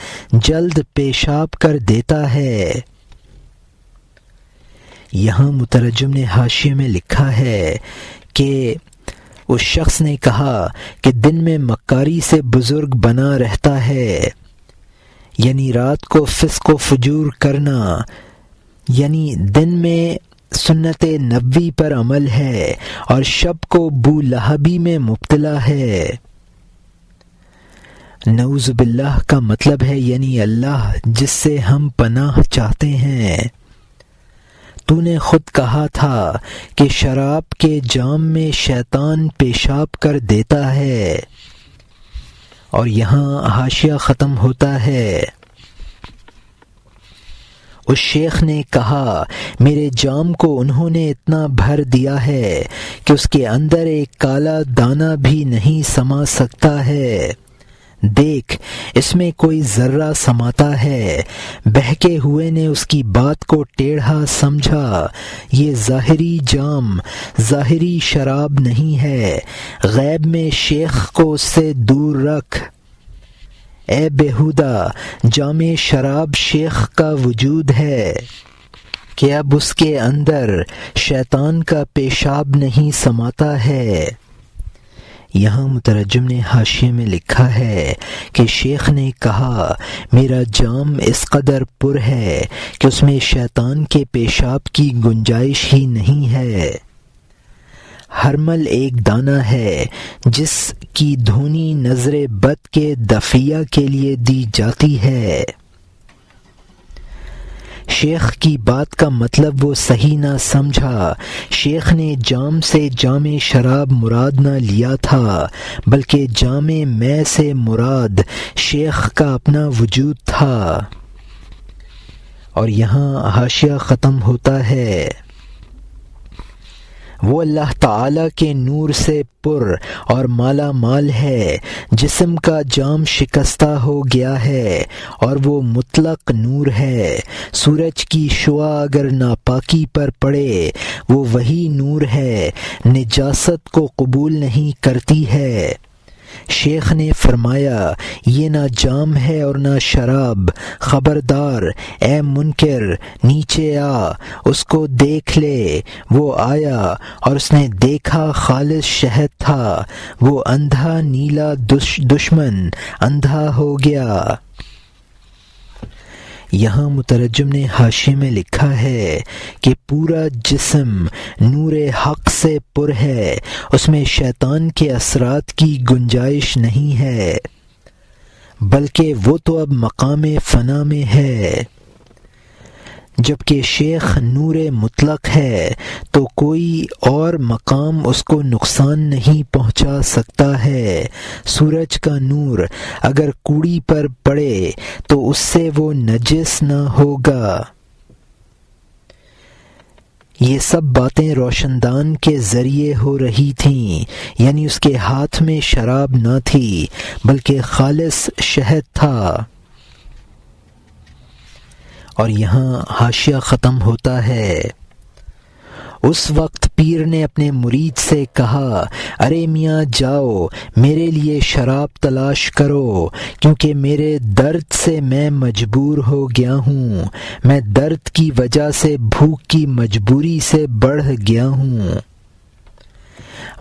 [SPEAKER 1] جلد پیشاب کر دیتا ہے؟ یہاں مترجم نے حاشیے میں لکھا ہے کہ اس شخص نے کہا کہ دن میں مکاری سے بزرگ بنا رہتا ہے، یعنی رات کو فسق و فجور کرنا، یعنی دن میں سنت نبوی پر عمل ہے اور شب کو بو لہبی میں مبتلا ہے۔ نعوذ باللہ کا مطلب ہے یعنی اللہ جس سے ہم پناہ چاہتے ہیں۔ تو نے خود کہا تھا کہ شراب کے جام میں شیطان پیشاب کر دیتا ہے، اور یہاں حاشیہ ختم ہوتا ہے۔ اس شیخ نے کہا میرے جام کو انہوں نے اتنا بھر دیا ہے کہ اس کے اندر ایک کالا دانہ بھی نہیں سما سکتا ہے، دیکھ اس میں کوئی ذرہ سماتا ہے۔ بہکے ہوئے نے اس کی بات کو ٹیڑھا سمجھا، یہ ظاہری جام ظاہری شراب نہیں ہے، غیب میں شیخ کو اس سے دور رکھ۔ اے بیہودہ، جام شراب شیخ کا وجود ہے کہ اب اس کے اندر شیطان کا پیشاب نہیں سماتا ہے۔ یہاں مترجم نے حاشیے میں لکھا ہے کہ شیخ نے کہا میرا جام اس قدر پر ہے کہ اس میں شیطان کے پیشاب کی گنجائش ہی نہیں ہے۔ ہرمل ایک دانہ ہے جس کی دھونی نظر بد کے دفعہ کے لیے دی جاتی ہے۔ شیخ کی بات کا مطلب وہ صحیح نہ سمجھا۔ شیخ نے جام سے جام شراب مراد نہ لیا تھا، بلکہ جام میں سے مراد شیخ کا اپنا وجود تھا۔ اور یہاں حاشیہ ختم ہوتا ہے۔ وہ اللہ تعالیٰ کے نور سے پر اور مالا مال ہے، جسم کا جام شکستہ ہو گیا ہے اور وہ مطلق نور ہے۔ سورج کی شعاع اگر ناپاکی پر پڑے وہ وہی نور ہے، نجاست کو قبول نہیں کرتی ہے۔ شیخ نے فرمایا یہ نہ جام ہے اور نہ شراب، خبردار اے منکر، نیچے آ، اس کو دیکھ لے۔ وہ آیا اور اس نے دیکھا خالص شہد تھا، وہ اندھا نیلا دشمن اندھا ہو گیا۔ یہاں مترجم نے حاشیے میں لکھا ہے کہ پورا جسم نور حق سے پر ہے، اس میں شیطان کے اثرات کی گنجائش نہیں ہے، بلکہ وہ تو اب مقام فنا میں ہے۔ جبکہ شیخ نور مطلق ہے تو کوئی اور مقام اس کو نقصان نہیں پہنچا سکتا ہے۔ سورج کا نور اگر کوڑی پر پڑے تو اس سے وہ نجس نہ ہوگا۔ یہ سب باتیں روشن دان کے ذریعے ہو رہی تھیں، یعنی اس کے ہاتھ میں شراب نہ تھی بلکہ خالص شہد تھا۔ اور یہاں حاشیہ ختم ہوتا ہے۔ اس وقت پیر نے اپنے مرید سے کہا ارے میاں جاؤ میرے لیے شراب تلاش کرو، کیونکہ میرے درد سے میں مجبور ہو گیا ہوں، میں درد کی وجہ سے بھوک کی مجبوری سے بڑھ گیا ہوں۔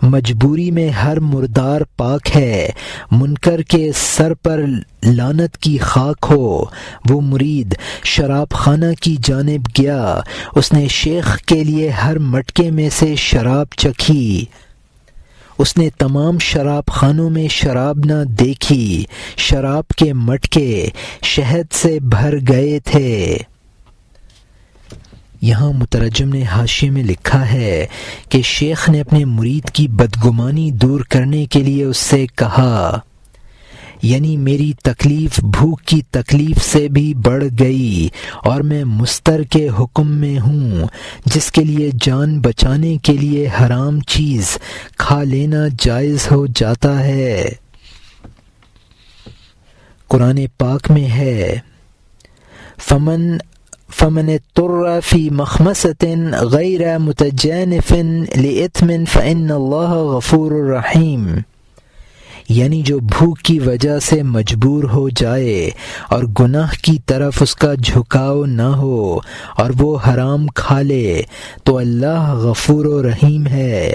[SPEAKER 1] مجبوری میں ہر مردار پاک ہے، منکر کے سر پر لعنت کی خاک ہو۔ وہ مرید شراب خانہ کی جانب گیا، اس نے شیخ کے لیے ہر مٹکے میں سے شراب چکھی۔ اس نے تمام شراب خانوں میں شراب نہ دیکھی، شراب کے مٹکے شہد سے بھر گئے تھے۔ یہاں مترجم نے حاشیے میں لکھا ہے کہ شیخ نے اپنے مرید کی بدگمانی دور کرنے کے لیے اس سے کہا یعنی میری تکلیف بھوک کی تکلیف سے بھی بڑھ گئی اور میں مستر کے حکم میں ہوں، جس کے لیے جان بچانے کے لیے حرام چیز کھا لینا جائز ہو جاتا ہے۔ قرآن پاک میں ہے فمن اضطر فی مخمصۃ غیر متجانف لإثم فإن اللہ غفور رحیم، یعنی جو بھوک کی وجہ سے مجبور ہو جائے اور گناہ کی طرف اس کا جھکاؤ نہ ہو اور وہ حرام کھا لے تو اللہ غفور و رحیم ہے۔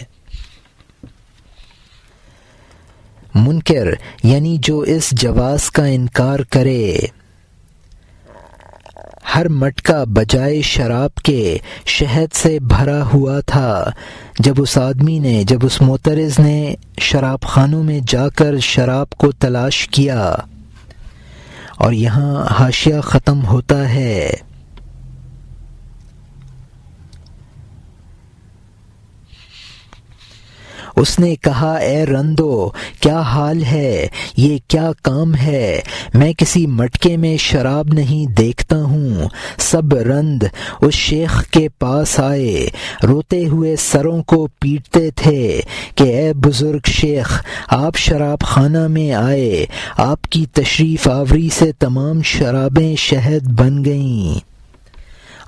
[SPEAKER 1] منکر یعنی جو اس جواز کا انکار کرے۔ ہر مٹکا بجائے شراب کے شہد سے بھرا ہوا تھا۔ جب اس معترض نے شراب خانوں میں جا کر شراب کو تلاش کیا، اور یہاں حاشیہ ختم ہوتا ہے۔ اس نے کہا اے رندو، کیا حال ہے، یہ کیا کام ہے؟ میں کسی مٹکے میں شراب نہیں دیکھتا ہوں۔ سب رند اس شیخ کے پاس آئے، روتے ہوئے سروں کو پیٹتے تھے کہ اے بزرگ شیخ، آپ شراب خانہ میں آئے، آپ کی تشریف آوری سے تمام شرابیں شہد بن گئیں،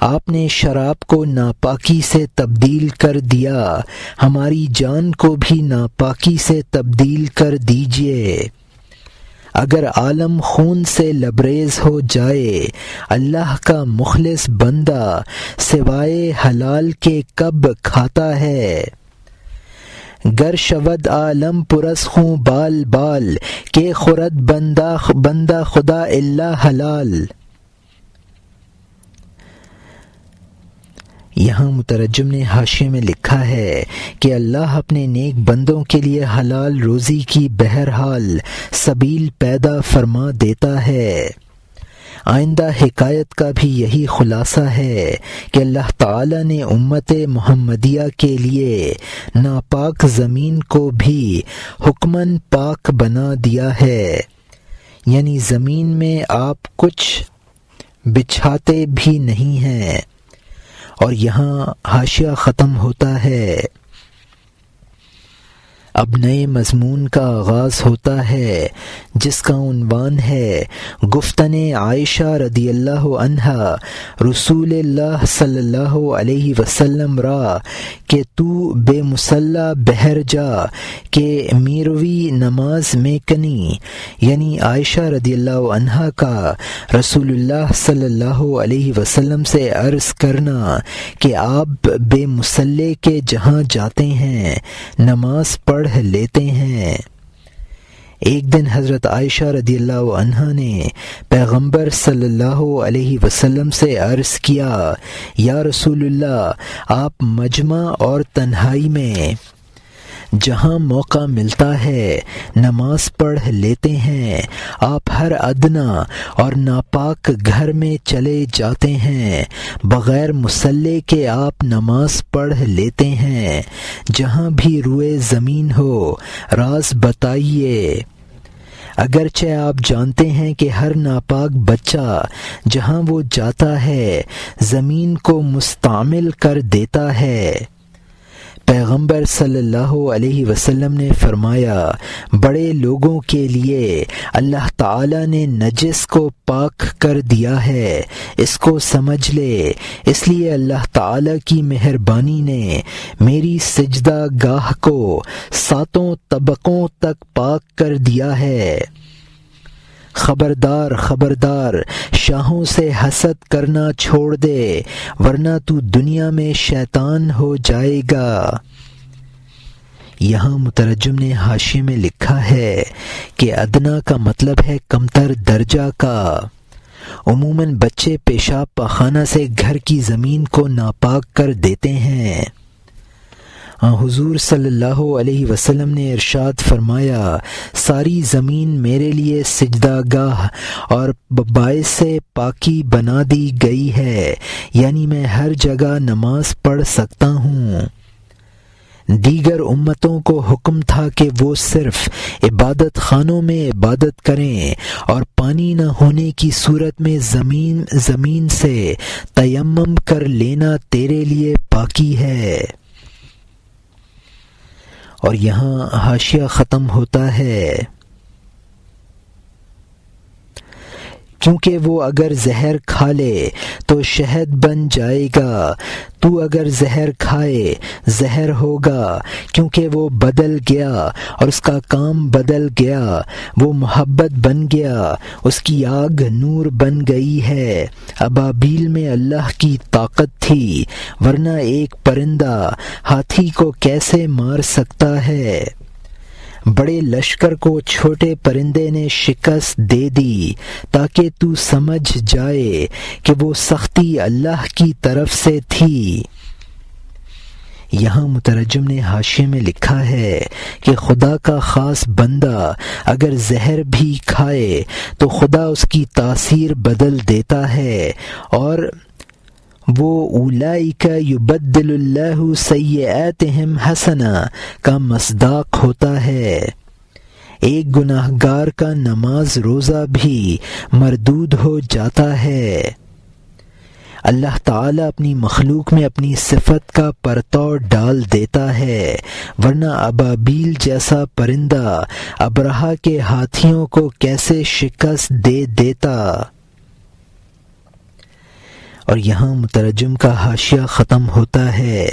[SPEAKER 1] آپ نے شراب کو ناپاکی سے تبدیل کر دیا، ہماری جان کو بھی ناپاکی سے تبدیل کر دیجئے۔ اگر عالم خون سے لبریز ہو جائے، اللہ کا مخلص بندہ سوائے حلال کے کب کھاتا ہے؟ گر شود عالم پرس خوں بال بال، کہ خورد بندہ خدا الا حلال۔ یہاں مترجم نے حاشیے میں لکھا ہے کہ اللہ اپنے نیک بندوں کے لیے حلال روزی کی بہرحال سبیل پیدا فرما دیتا ہے۔ آئندہ حکایت کا بھی یہی خلاصہ ہے کہ اللہ تعالی نے امت محمدیہ کے لیے ناپاک زمین کو بھی حکماً پاک بنا دیا ہے، یعنی زمین میں آپ کچھ بچھاتے بھی نہیں ہیں۔ اور یہاں حاشیہ ختم ہوتا ہے۔ اب نئے مضمون کا آغاز ہوتا ہے جس کا عنوان ہے گفتن عائشہ رضی اللہ عنہا رسول اللہ صلی اللہ علیہ وسلم را کہ تو بے مصلی بہر جا کہ میروی نماز میں کنی، یعنی عائشہ رضی اللہ عنہا کا رسول اللہ صلی اللہ علیہ وسلم سے عرض کرنا کہ آپ بے مصلی کے جہاں جاتے ہیں نماز پڑھ لیتے ہیں۔ ایک دن حضرت عائشہ رضی اللہ عنہا نے پیغمبر صلی اللہ علیہ وسلم سے عرض کیا، یا رسول اللہ، آپ مجمع اور تنہائی میں جہاں موقع ملتا ہے نماز پڑھ لیتے ہیں، آپ ہر ادنا اور ناپاک گھر میں چلے جاتے ہیں، بغیر مصلی کے آپ نماز پڑھ لیتے ہیں، جہاں بھی روئے زمین ہو راز بتائیے۔ اگرچہ آپ جانتے ہیں کہ ہر ناپاک بچہ جہاں وہ جاتا ہے زمین کو مستعمل کر دیتا ہے۔ پیغمبر صلی اللہ علیہ وسلم نے فرمایا، بڑے لوگوں کے لیے اللہ تعالی نے نجس کو پاک کر دیا ہے، اس کو سمجھ لے، اس لیے اللہ تعالی کی مہربانی نے میری سجدہ گاہ کو 7 طبقوں تک پاک کر دیا ہے۔ خبردار خبردار، شاہوں سے حسد کرنا چھوڑ دے ورنہ تو دنیا میں شیطان ہو جائے گا۔ یہاں مترجم نے حاشیے میں لکھا ہے کہ ادنا کا مطلب ہے کمتر درجہ کا۔ عموماً بچے پیشاب پاخانہ سے گھر کی زمین کو ناپاک کر دیتے ہیں۔ حضور صلی اللہ علیہ وسلم نے ارشاد فرمایا، ساری زمین میرے لیے سجدہ گاہ اور باعث پاکی بنا دی گئی ہے، یعنی میں ہر جگہ نماز پڑھ سکتا ہوں۔ دیگر امتوں کو حکم تھا کہ وہ صرف عبادت خانوں میں عبادت کریں اور پانی نہ ہونے کی صورت میں زمین سے تیمم کر لینا تیرے لیے پاکی ہے۔ اور یہاں حاشیہ ختم ہوتا ہے۔ کیونکہ وہ اگر زہر کھا لے تو شہد بن جائے گا، تو اگر زہر کھائے زہر ہوگا، کیونکہ وہ بدل گیا اور اس کا کام بدل گیا، وہ محبت بن گیا، اس کی آگ نور بن گئی ہے۔ ابابیل میں اللہ کی طاقت تھی، ورنہ ایک پرندہ ہاتھی کو کیسے مار سکتا ہے؟ بڑے لشکر کو چھوٹے پرندے نے شکست دے دی تاکہ تو سمجھ جائے کہ وہ سختی اللہ کی طرف سے تھی۔ یہاں مترجم نے حاشیے میں لکھا ہے کہ خدا کا خاص بندہ اگر زہر بھی کھائے تو خدا اس کی تاثیر بدل دیتا ہے، اور وہ اولئک یبدل اللہ سیئاتہم حسنہ کا مصداق ہوتا ہے۔ ایک گناہ گار کا نماز روزہ بھی مردود ہو جاتا ہے۔ اللہ تعالیٰ اپنی مخلوق میں اپنی صفت کا پرتو ڈال دیتا ہے، ورنہ ابابیل جیسا پرندہ ابرہہ کے ہاتھیوں کو کیسے شکست دے دیتا۔ اور یہاں مترجم کا حاشیہ ختم ہوتا ہے۔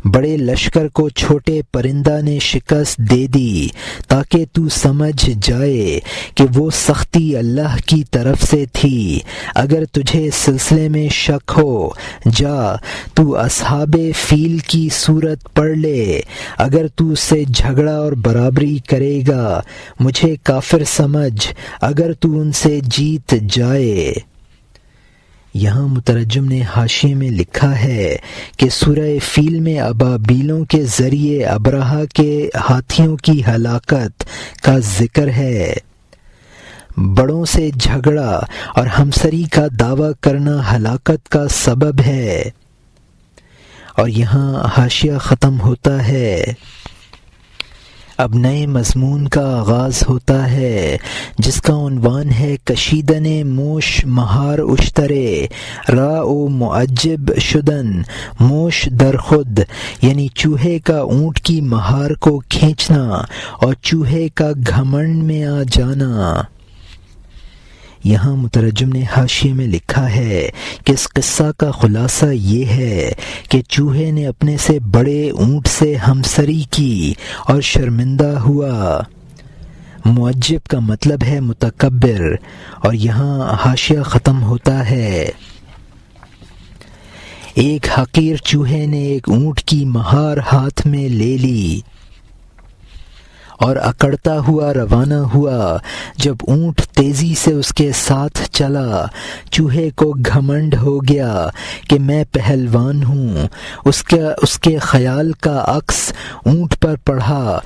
[SPEAKER 1] بڑے لشکر کو چھوٹے پرندہ نے شکست دے دی تاکہ تو سمجھ جائے کہ وہ سختی اللہ کی طرف سے تھی۔ اگر تجھے اس سلسلے میں شک ہو، جا تو اصحاب فیل کی صورت پڑھ لے۔ اگر تو اس سے جھگڑا اور برابری کرے گا، مجھے کافر سمجھ، اگر تو ان سے جیت جائے۔ یہاں مترجم نے حاشیے میں لکھا ہے کہ سورہ فیل میں ابابیلوں کے ذریعے ابرہہ کے ہاتھیوں کی ہلاکت کا ذکر ہے۔ بڑوں سے جھگڑا اور ہمسری کا دعویٰ کرنا ہلاکت کا سبب ہے۔ اور یہاں حاشیہ ختم ہوتا ہے۔ اب نئے مضمون کا آغاز ہوتا ہے جس کا عنوان ہے کشیدن موش مہار اشترے را او معجب شدن موش در خود، یعنی چوہے کا اونٹ کی مہار کو کھینچنا اور چوہے کا گھمنڈ میں آ جانا۔ یہاں مترجم نے حاشیے میں لکھا ہے کہ اس قصہ کا خلاصہ یہ ہے کہ چوہے نے اپنے سے بڑے اونٹ سے ہمسری کی اور شرمندہ ہوا۔ معجب کا مطلب ہے متکبر۔ اور یہاں حاشیہ ختم ہوتا ہے۔ ایک حقیر چوہے نے ایک اونٹ کی مہار ہاتھ میں لے لی اور اکڑتا ہوا روانہ ہوا۔ جب اونٹ تیزی سے اس کے ساتھ چلا، چوہے کو گھمنڈ ہو گیا کہ میں پہلوان ہوں۔ اس کے خیال کا عکس اونٹ پر پڑا۔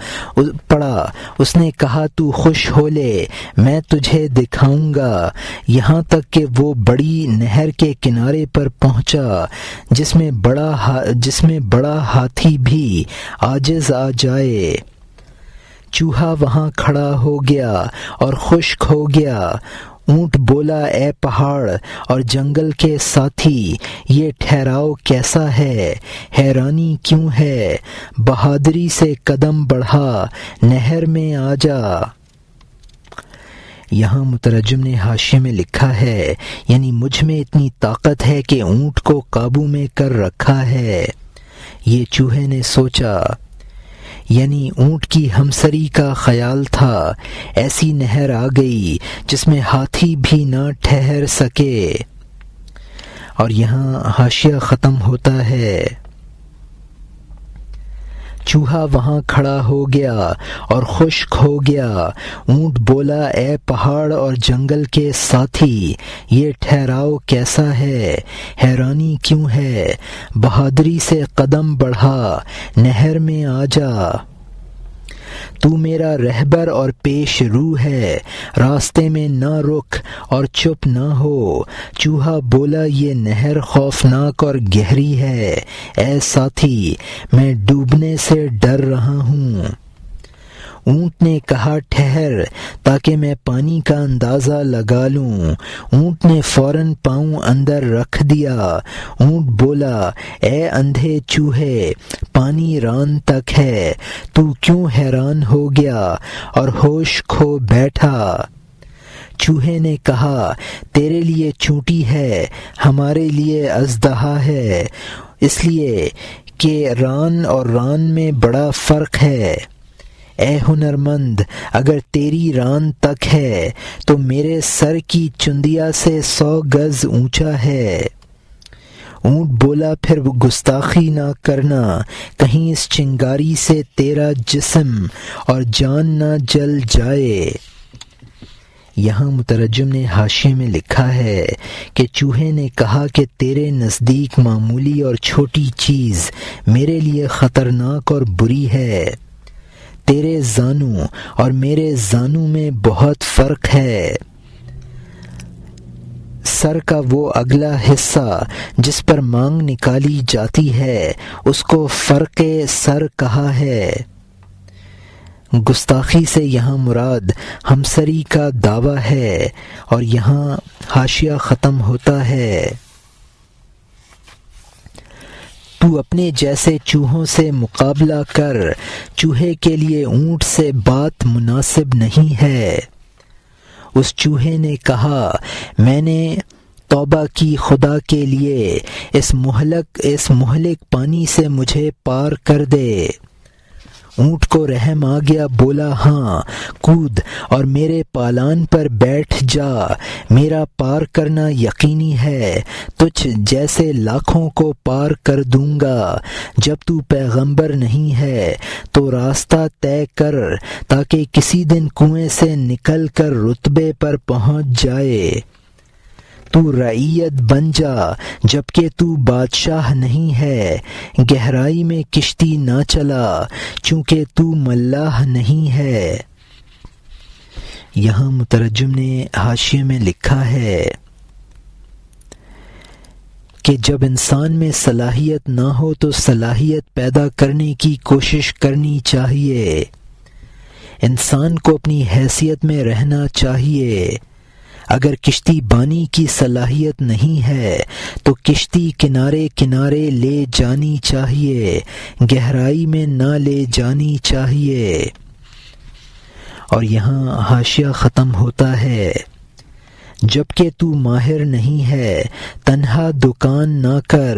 [SPEAKER 1] اس نے کہا تو خوش ہو لے، میں تجھے دکھاؤں گا، یہاں تک کہ وہ بڑی نہر کے کنارے پر پہنچا جس میں بڑا ہاتھی بھی عاجز آ جائے۔ چوہا وہاں کھڑا ہو گیا اور خشک ہو گیا۔ اونٹ بولا، اے پہاڑ اور جنگل کے ساتھی، یہ ٹھہراؤ کیسا ہے؟ حیرانی کیوں ہے؟ بہادری سے قدم بڑھا، نہر میں آ جا۔ یہاں مترجم نے حاشیے میں لکھا ہے یعنی مجھ میں اتنی طاقت ہے کہ اونٹ کو قابو میں کر رکھا ہے۔ یہ چوہے نے سوچا، یعنی اونٹ کی ہمسری کا خیال تھا۔ ایسی نہر آ گئی جس میں ہاتھی بھی نہ ٹھہر سکے۔ اور یہاں حاشیہ ختم ہوتا ہے۔ چوہا وہاں کھڑا ہو گیا اور خشک ہو گیا۔ اونٹ بولا، اے پہاڑ اور جنگل کے ساتھی، یہ ٹھہراؤ کیسا ہے؟ حیرانی کیوں ہے؟ بہادری سے قدم بڑھا، نہر میں آ جا۔ تو میرا رہبر اور پیش رو ہے، راستے میں نہ رک اور چپ نہ ہو۔ چوہا بولا، یہ نہر خوفناک اور گہری ہے، اے ساتھی، میں ڈوبنے سے ڈر رہا ہوں۔ اونٹ نے کہا، ٹھہر تاکہ میں پانی کا اندازہ لگا لوں۔ اونٹ نے فوراً پاؤں اندر رکھ دیا۔ اونٹ بولا، اے اندھے چوہے، پانی ران تک ہے، تو کیوں حیران ہو گیا اور ہوش کھو بیٹھا؟ چوہے نے کہا تیرے لیے چونٹی ہے، ہمارے لیے اژدہا ہے، اس لیے کہ ران اور ران میں بڑا فرق ہے۔ اے ہنرمند، اگر تیری ران تک ہے تو میرے سر کی چندیا سے 100 گز اونچا ہے۔ اونٹ بولا پھر گستاخی نہ کرنا، کہیں اس چنگاری سے تیرا جسم اور جان نہ جل جائے۔ یہاں مترجم نے حاشیے میں لکھا ہے کہ چوہے نے کہا کہ تیرے نزدیک معمولی اور چھوٹی چیز میرے لیے خطرناک اور بری ہے۔ تیرے زانو اور میرے زانو میں بہت فرق ہے۔ سر کا وہ اگلا حصہ جس پر مانگ نکالی جاتی ہے اس کو فرق سر کہا ہے۔ گستاخی سے یہاں مراد ہمسری کا دعویٰ ہے، اور یہاں حاشیہ ختم ہوتا ہے۔ تو اپنے جیسے چوہوں سے مقابلہ کر، چوہے کے لیے اونٹ سے بات مناسب نہیں ہے۔ اس چوہے نے کہا میں نے توبہ کی خدا کے لیے، اس مہلک پانی سے مجھے پار کر دے۔ اونٹ کو رحم آ گیا، بولا ہاں کود اور میرے پالان پر بیٹھ جا، میرا پار کرنا یقینی ہے، تجھ جیسے لاکھوں کو پار کر دوں گا۔ جب تو پیغمبر نہیں ہے تو راستہ طے کر تاکہ کسی دن کنویں سے نکل کر رتبے پر پہنچ جائے۔ تو رعیت بن جا جبکہ تو بادشاہ نہیں ہے، گہرائی میں کشتی نہ چلا چونکہ تو ملاح نہیں ہے۔ یہاں مترجم نے حاشیے میں لکھا ہے کہ جب انسان میں صلاحیت نہ ہو تو صلاحیت پیدا کرنے کی کوشش کرنی چاہیے۔ انسان کو اپنی حیثیت میں رہنا چاہیے۔ اگر کشتی بانی کی صلاحیت نہیں ہے تو کشتی کنارے کنارے لے جانی چاہیے، گہرائی میں نہ لے جانی چاہیے۔ اور یہاں حاشیہ ختم ہوتا ہے۔ جبکہ تو ماہر نہیں ہے، تنہا دکان نہ کر،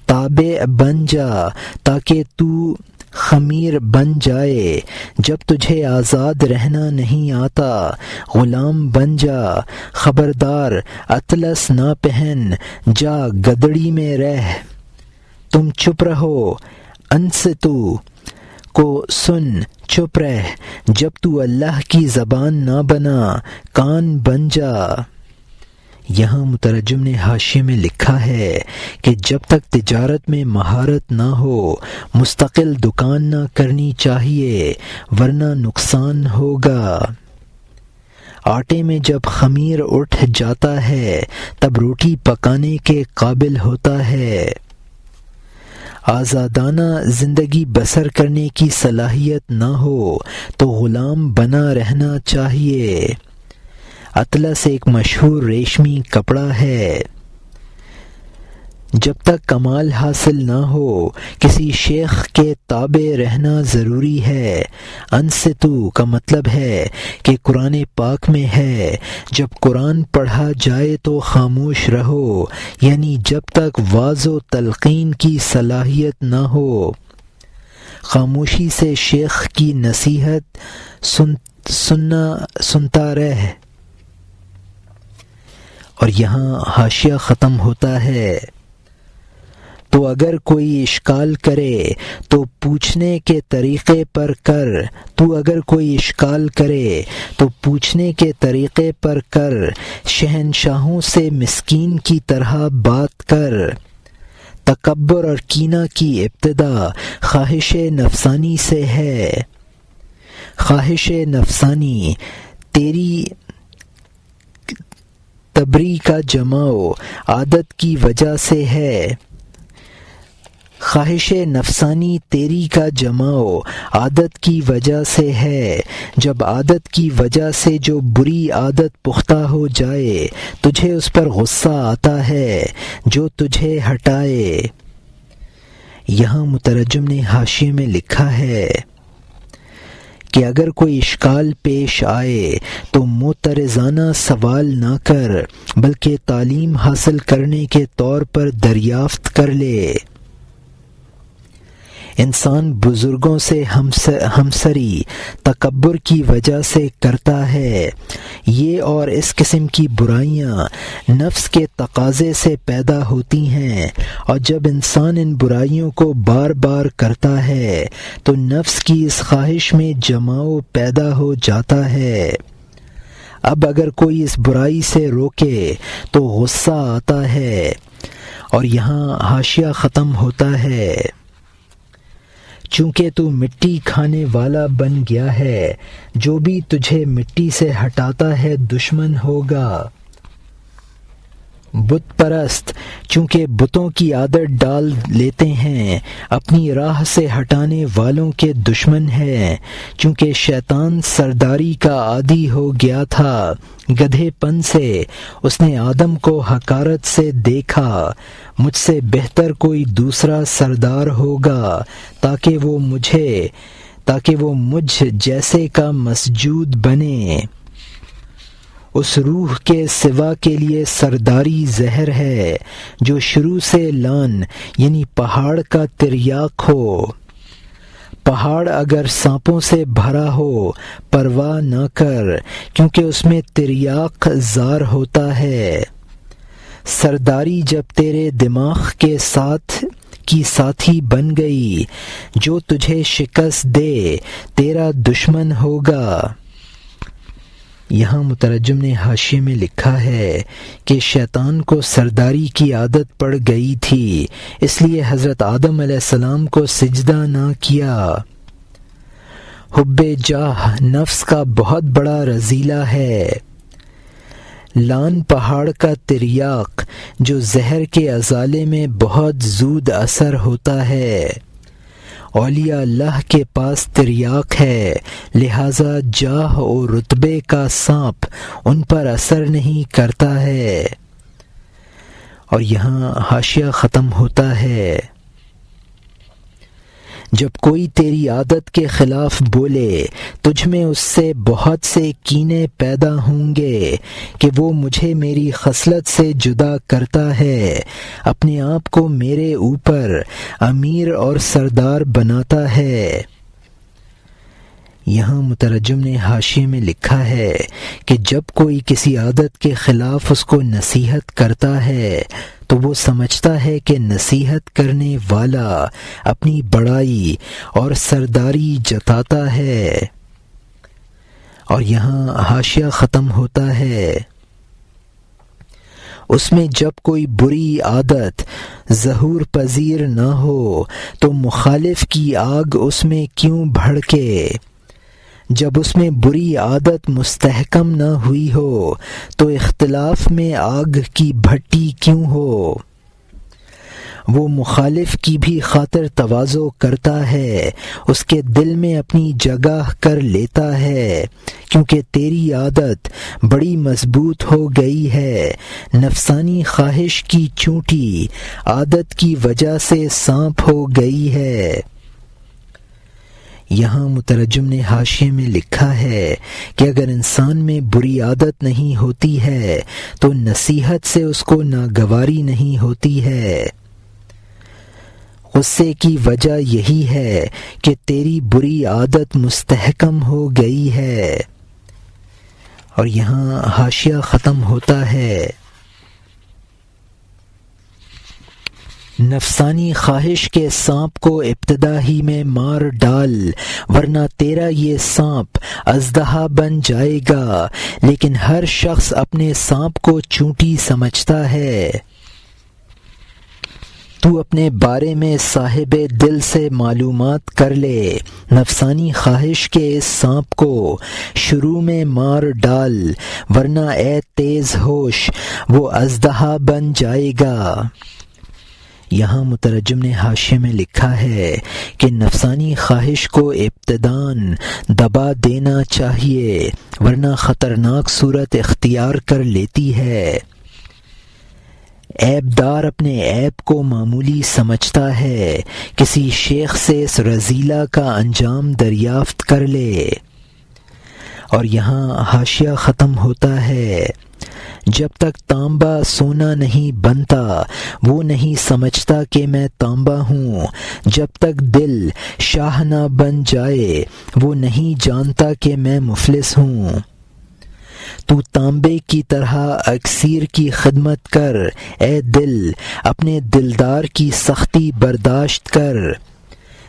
[SPEAKER 1] تابع بن جا تاکہ تو خمیر بن جائے۔ جب تجھے آزاد رہنا نہیں آتا، غلام بن جا۔ خبردار اطلس نہ پہن، جا گدڑی میں رہ۔ تم چپ رہو، انصتو کو سن، چپ رہ۔ جب تو اللہ کی زبان نہ بنا، کان بن جا۔ یہاں مترجم نے حاشیے میں لکھا ہے کہ جب تک تجارت میں مہارت نہ ہو مستقل دکان نہ کرنی چاہیے، ورنہ نقصان ہوگا۔ آٹے میں جب خمیر اٹھ جاتا ہے تب روٹی پکانے کے قابل ہوتا ہے۔ آزادانہ زندگی بسر کرنے کی صلاحیت نہ ہو تو غلام بنا رہنا چاہیے۔ اطلس ایک مشہور ریشمی کپڑا ہے۔ جب تک کمال حاصل نہ ہو کسی شیخ کے تابع رہنا ضروری ہے۔ انصتو کا مطلب ہے کہ قرآن پاک میں ہے جب قرآن پڑھا جائے تو خاموش رہو، یعنی جب تک وعظ و تلقین کی صلاحیت نہ ہو خاموشی سے شیخ کی نصیحت سنتا رہ۔ اور یہاں حاشیہ ختم ہوتا ہے۔ تو اگر کوئی اشکال کرے تو پوچھنے کے طریقے پر کر، پوچھنے کے طریقے پر کر، شہنشاہوں سے مسکین کی طرح بات کر۔ تکبر اور کینہ کی ابتدا خواہش نفسانی سے ہے۔ خواہش نفسانی تیری تبری کا جماؤ عادت کی وجہ سے ہے۔ خواہش نفسانی تیری کا جماؤ عادت کی وجہ سے ہے۔ جب عادت کی وجہ سے جو بری عادت پختہ ہو جائے تجھے اس پر غصہ آتا ہے جو تجھے ہٹائے۔ یہاں مترجم نے حاشیے میں لکھا ہے کہ اگر کوئی اشکال پیش آئے تو معترضانہ سوال نہ کر بلکہ تعلیم حاصل کرنے کے طور پر دریافت کر لے۔ انسان بزرگوں سے ہمسری تکبر کی وجہ سے کرتا ہے۔ یہ اور اس قسم کی برائیاں نفس کے تقاضے سے پیدا ہوتی ہیں، اور جب انسان ان برائیوں کو بار بار کرتا ہے تو نفس کی اس خواہش میں جماؤ پیدا ہو جاتا ہے۔ اب اگر کوئی اس برائی سے روکے تو غصہ آتا ہے، اور یہاں حاشیہ ختم ہوتا ہے۔ چونکہ تو مٹی کھانے والا بن گیا ہے، جو بھی تجھے مٹی سے ہٹاتا ہے دشمن ہوگا۔ بت پرست چونکہ بتوں کی عادت ڈال لیتے ہیں، اپنی راہ سے ہٹانے والوں کے دشمن ہیں۔ چونکہ شیطان سرداری کا عادی ہو گیا تھا، گدھے پن سے اس نے آدم کو حقارت سے دیکھا۔ مجھ سے بہتر کوئی دوسرا سردار ہوگا تاکہ وہ مجھ جیسے کا مسجود بنے۔ اس روح کے سوا کے لیے سرداری زہر ہے جو شروع سے لان یعنی پہاڑ کا تریاق ہو۔ پہاڑ اگر سانپوں سے بھرا ہو پرواہ نہ کر، کیونکہ اس میں تریاق زار ہوتا ہے۔ سرداری جب تیرے دماغ کے ساتھی بن گئی، جو تجھے شکست دے تیرا دشمن ہوگا۔ یہاں مترجم نے حاشیے میں لکھا ہے کہ شیطان کو سرداری کی عادت پڑ گئی تھی، اس لیے حضرت آدم علیہ السلام کو سجدہ نہ کیا۔ حب جاہ نفس کا بہت بڑا رذیلہ ہے۔ لان پہاڑ کا تریاق جو زہر کے ازالے میں بہت زود اثر ہوتا ہے۔ اولیاء اللہ کے پاس تریاق ہے، لہذا جاہ و رتبے کا سانپ ان پر اثر نہیں کرتا ہے۔ اور یہاں حاشیہ ختم ہوتا ہے۔ جب کوئی تیری عادت کے خلاف بولے، تجھ میں اس سے بہت سے کینے پیدا ہوں گے کہ وہ مجھے میری خصلت سے جدا کرتا ہے، اپنے آپ کو میرے اوپر امیر اور سردار بناتا ہے۔ یہاں مترجم نے حاشیے میں لکھا ہے کہ جب کوئی کسی عادت کے خلاف اس کو نصیحت کرتا ہے تو وہ سمجھتا ہے کہ نصیحت کرنے والا اپنی بڑائی اور سرداری جتاتا ہے۔ اور یہاں حاشیہ ختم ہوتا ہے۔ اس میں جب کوئی بری عادت ظہور پذیر نہ ہو تو مخالف کی آگ اس میں کیوں بھڑکے؟ جب اس میں بری عادت مستحکم نہ ہوئی ہو تو اختلاف میں آگ کی بھٹی کیوں ہو؟ وہ مخالف کی بھی خاطر تواضع کرتا ہے، اس کے دل میں اپنی جگہ کر لیتا ہے، کیونکہ تیری عادت بڑی مضبوط ہو گئی ہے۔ نفسانی خواہش کی چونٹی عادت کی وجہ سے سانپ ہو گئی ہے۔ یہاں مترجم نے حاشیے میں لکھا ہے کہ اگر انسان میں بری عادت نہیں ہوتی ہے تو نصیحت سے اس کو ناگواری نہیں ہوتی ہے۔ غصے کی وجہ یہی ہے کہ تیری بری عادت مستحکم ہو گئی ہے۔ اور یہاں حاشیہ ختم ہوتا ہے۔ نفسانی خواہش کے سانپ کو ابتدا ہی میں مار ڈال، ورنہ تیرا یہ سانپ اژدہا بن جائے گا۔ لیکن ہر شخص اپنے سانپ کو چونٹی سمجھتا ہے۔ تو اپنے بارے میں صاحب دل سے معلومات کر لے، نفسانی خواہش کے اس سانپ کو شروع میں مار ڈال، ورنہ اے تیز ہوش وہ اژدہا بن جائے گا۔ یہاں مترجم نے حاشیے میں لکھا ہے کہ نفسانی خواہش کو ابتداً دبا دینا چاہیے، ورنہ خطرناک صورت اختیار کر لیتی ہے۔ عیبدار اپنے عیب کو معمولی سمجھتا ہے، کسی شیخ سے اس رذیلہ کا انجام دریافت کر لے۔ اور یہاں حاشیہ ختم ہوتا ہے۔ جب تک تانبا سونا نہیں بنتا وہ نہیں سمجھتا کہ میں تانبا ہوں، جب تک دل شاہ نہ بن جائے وہ نہیں جانتا کہ میں مفلس ہوں۔ تو تانبے کی طرح اکسیر کی خدمت کر، اے دل اپنے دلدار کی سختی برداشت کر۔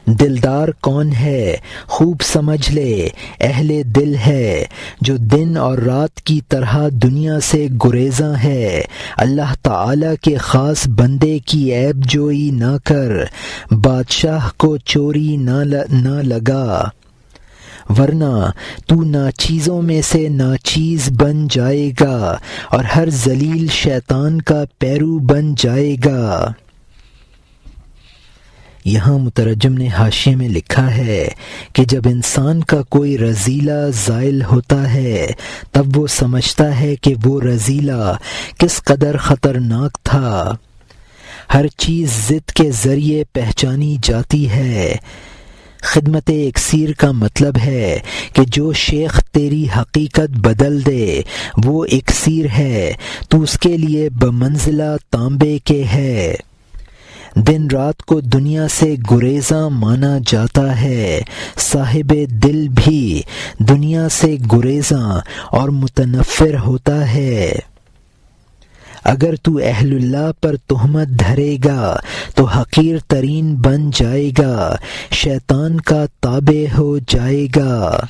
[SPEAKER 1] دلدار کون ہے؟ خوب سمجھ لے، اہل دل ہے جو دن اور رات کی طرح دنیا سے گریزاں ہے۔ اللہ تعالی کے خاص بندے کی عیب جوئی نہ کر، بادشاہ کو چوری نہ لگا، ورنہ تو ناچیزوں میں سے ناچیز بن جائے گا اور ہر ذلیل شیطان کا پیرو بن جائے گا۔ یہاں مترجم نے حاشیے میں لکھا ہے کہ جب انسان کا کوئی رذیلہ زائل ہوتا ہے تب وہ سمجھتا ہے کہ وہ رذیلہ کس قدر خطرناک تھا۔ ہر چیز ضد کے ذریعے پہچانی جاتی ہے۔ خدمت اکسیر کا مطلب ہے کہ جو شیخ تیری حقیقت بدل دے وہ اکسیر ہے، تو اس کے لیے بمنزلہ تانبے کے ہے۔ دن رات کو دنیا سے گریزاں مانا جاتا ہے، صاحب دل بھی دنیا سے گریزاں اور متنفر ہوتا ہے۔ اگر تو اہل اللہ پر تہمت دھرے گا تو حقیر ترین بن جائے گا، شیطان کا تابع ہو جائے گا۔